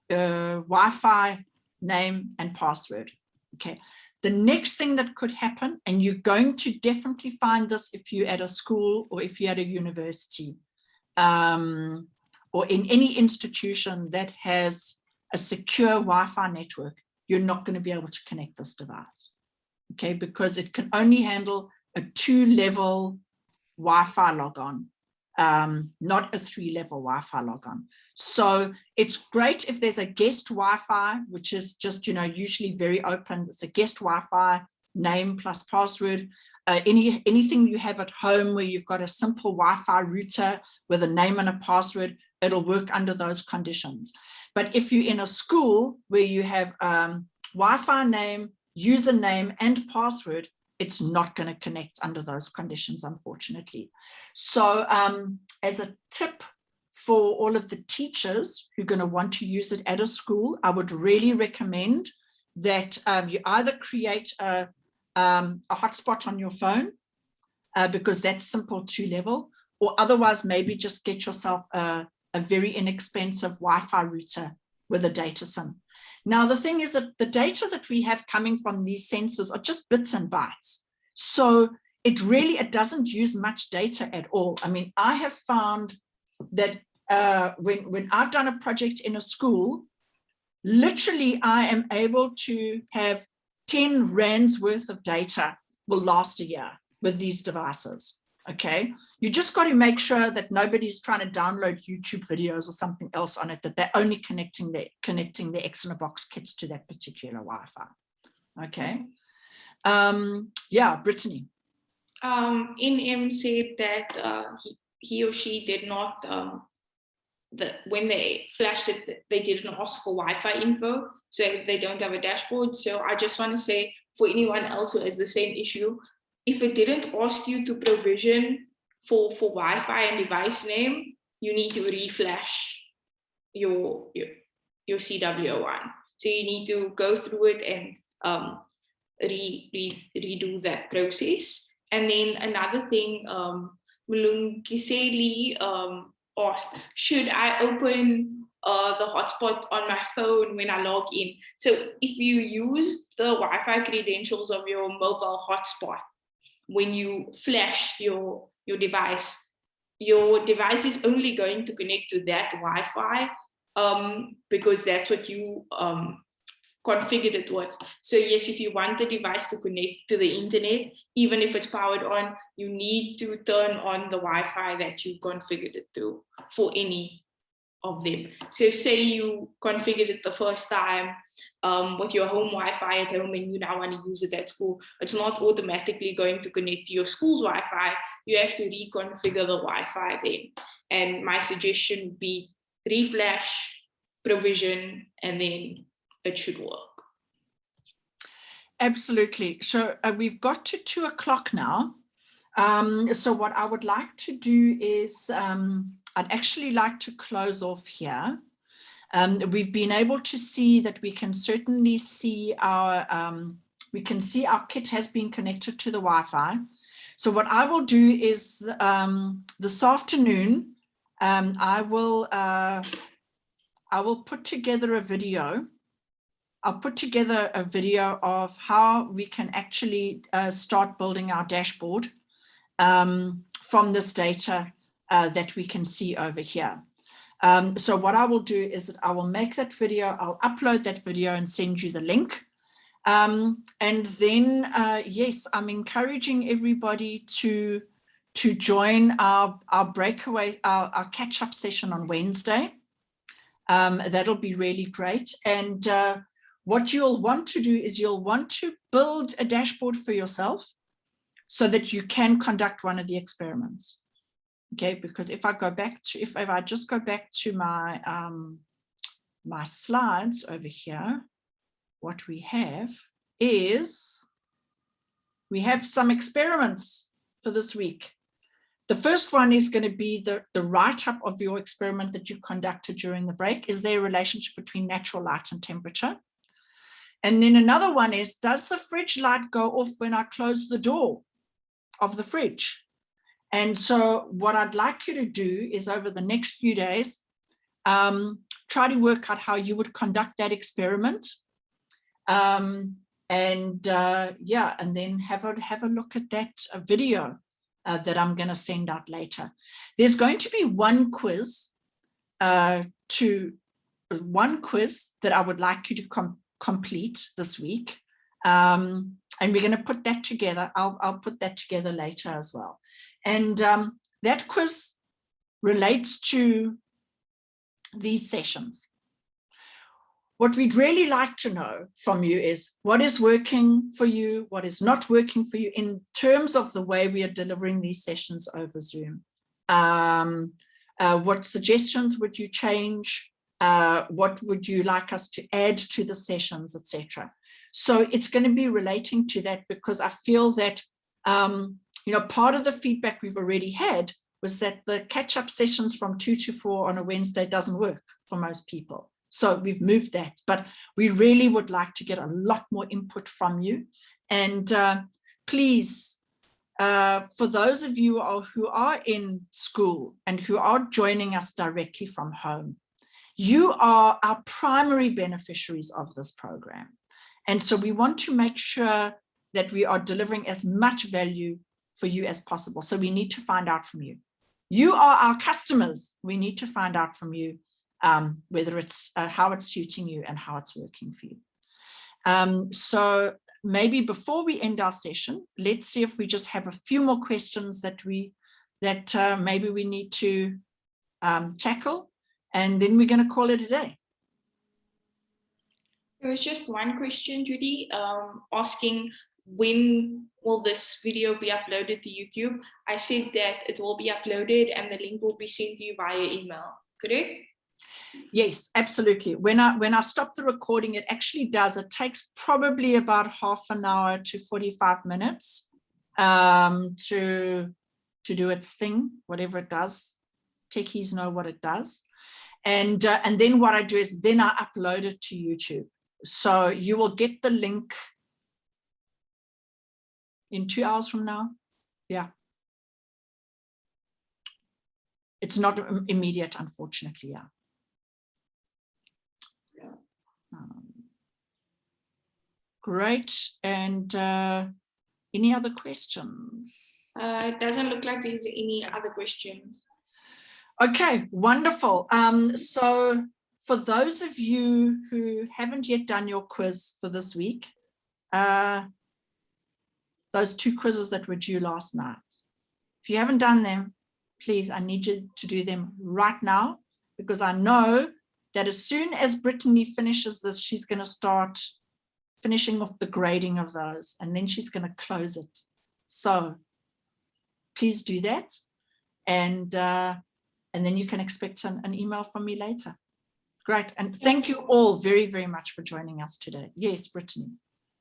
Wi-Fi name and password. Okay. The next thing that could happen, and you're going to definitely find this if you're at a school or if you're at a university or in any institution that has a secure Wi-Fi network, you're not going to be able to connect this device. Okay, because it can only handle a 2-level Wi-Fi logon, not a 3-level Wi-Fi logon. So it's great if there's a guest Wi-Fi, which is just, usually very open. It's a guest Wi-Fi, name plus password. Anything you have at home where you've got a simple Wi-Fi router with a name and a password, it'll work under those conditions. But if you're in a school where you have Wi-Fi name, username, and password, it's not going to connect under those conditions, unfortunately. So as a tip for all of the teachers who are going to want to use it at a school, I would really recommend that you either create a hotspot on your phone, because that's simple 2-level, or otherwise maybe just get yourself a very inexpensive Wi-Fi router with a data SIM. Now, the thing is that the data that we have coming from these sensors are just bits and bytes. So it doesn't use much data at all. I mean, I have found that when I've done a project in a school, literally I am able to have 10 rands worth of data will last a year with these devices. Okay, you just got to make sure that nobody's trying to download YouTube videos or something else on it, that they're only connecting the X in a box kits to that particular Wi-Fi. Okay. Yeah, Brittany. NM said that he or she did not, when they flashed it, they didn't ask for Wi-Fi info, so they don't have a dashboard. So I just want to say, for anyone else who has the same issue, if it didn't ask you to provision for Wi-Fi and device name, you need to reflash your CW1. So you need to go through it and redo that process. And then another thing, Mulungiseli asked, should I open the hotspot on my phone when I log in? So if you use the Wi-Fi credentials of your mobile hotspot, when you flash your device is only going to connect to that Wi-Fi because that's what you configured it with. So yes, if you want the device to connect to the internet, even if it's powered on, you need to turn on the Wi-Fi that you configured it to for any of them. So say you configured it the first time with your home Wi-Fi at home and you now want to use it at school, it's not automatically going to connect to your school's Wi-Fi. You have to reconfigure the Wi-Fi then. And my suggestion would be reflash, provision, and then it should work. Absolutely. So we've got to 2 o'clock now. So what I would like to do is I'd actually like to close off here. We've been able to see that we can certainly see our kit has been connected to the Wi-Fi. So what I will do is this afternoon, I will put together a video. I'll put together a video of how we can actually start building our dashboard from this data that we can see over here. So what I will do is that I will make that video, I'll upload that video and send you the link. And then, yes, I'm encouraging everybody to join our breakaway, our catch-up session on Wednesday. That'll be really great. And what you'll want to do is you'll want to build a dashboard for yourself so that you can conduct one of the experiments. Okay, because if I go back to, if I just go back to my my slides over here, what we have is we have some experiments for this week. The first one is going to be the write-up of your experiment that you conducted during the break. Is there a relationship between natural light and temperature? And then another one is, does the fridge light go off when I close the door of the fridge? And so what I'd like you to do is over the next few days, try to work out how you would conduct that experiment. Yeah, and then have a look at that video that I'm going to send out later. There's going to be one quiz that I would like you to complete this week. And we're going to put that together. I'll put that together later as well. And that quiz relates to these sessions. What we'd really like to know from you is what is working for you, what is not working for you in terms of the way we are delivering these sessions over Zoom. What suggestions would you change? What would you like us to add to the sessions, etc. So it's going to be relating to that, because I feel that you know, part of the feedback we've already had was that the catch-up sessions from 2 to 4 on a Wednesday doesn't work for most people. So we've moved that, but we really would like to get a lot more input from you. And please, for those of you who are in school and who are joining us directly from home, you are our primary beneficiaries of this program. And so we want to make sure that we are delivering as much value for you as possible. So we need to find out from you. You are our customers. We need to find out from you whether it's how it's suiting you and how it's working for you. So maybe before we end our session, let's see if we just have a few more questions that maybe we need to tackle, and then we're going to call it a day. There was just one question, Judy, asking when will this video be uploaded to YouTube? I said that it will be uploaded and the link will be sent to you via email, correct? Yes, absolutely. When I stop the recording, it actually does. It takes probably about half an hour to 45 minutes to do its thing, whatever it does. Techies know what it does. And then what I do is then I upload it to YouTube. So you will get the link in 2 hours from now. Yeah. It's not immediate, unfortunately. Yeah. Great. And any other questions? It doesn't look like there's any other questions. Okay, wonderful. So for those of you who haven't yet done your quiz for this week, those 2 quizzes that were due last night, if you haven't done them, please, I need you to do them right now, because I know that as soon as Brittany finishes this, she's going to start finishing off the grading of those, and then she's going to close it. So please do that, and then you can expect an email from me later. Great, and thank you all very, very much for joining us today. Yes, Brittany.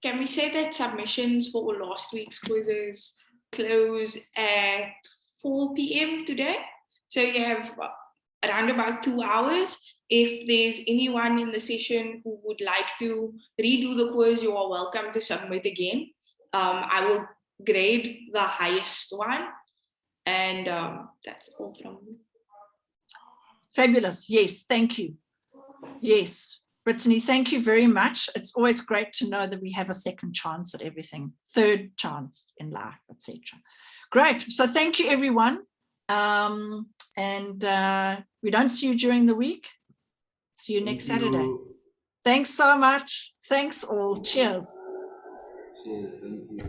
Can we say that submissions for last week's quizzes close at 4 p.m. today? So you have around about 2 hours. If there's anyone in the session who would like to redo the quiz, you are welcome to submit again. I will grade the highest one. And that's all from me. Fabulous. Yes, thank you. Yes, Brittany, thank you very much. It's always great to know that we have a second chance at everything, third chance in life, etc. Great. So thank you, everyone. And we don't see you during the week. See you next Saturday. Thanks so much. Thanks all. Cheers. Cheers. Thank you.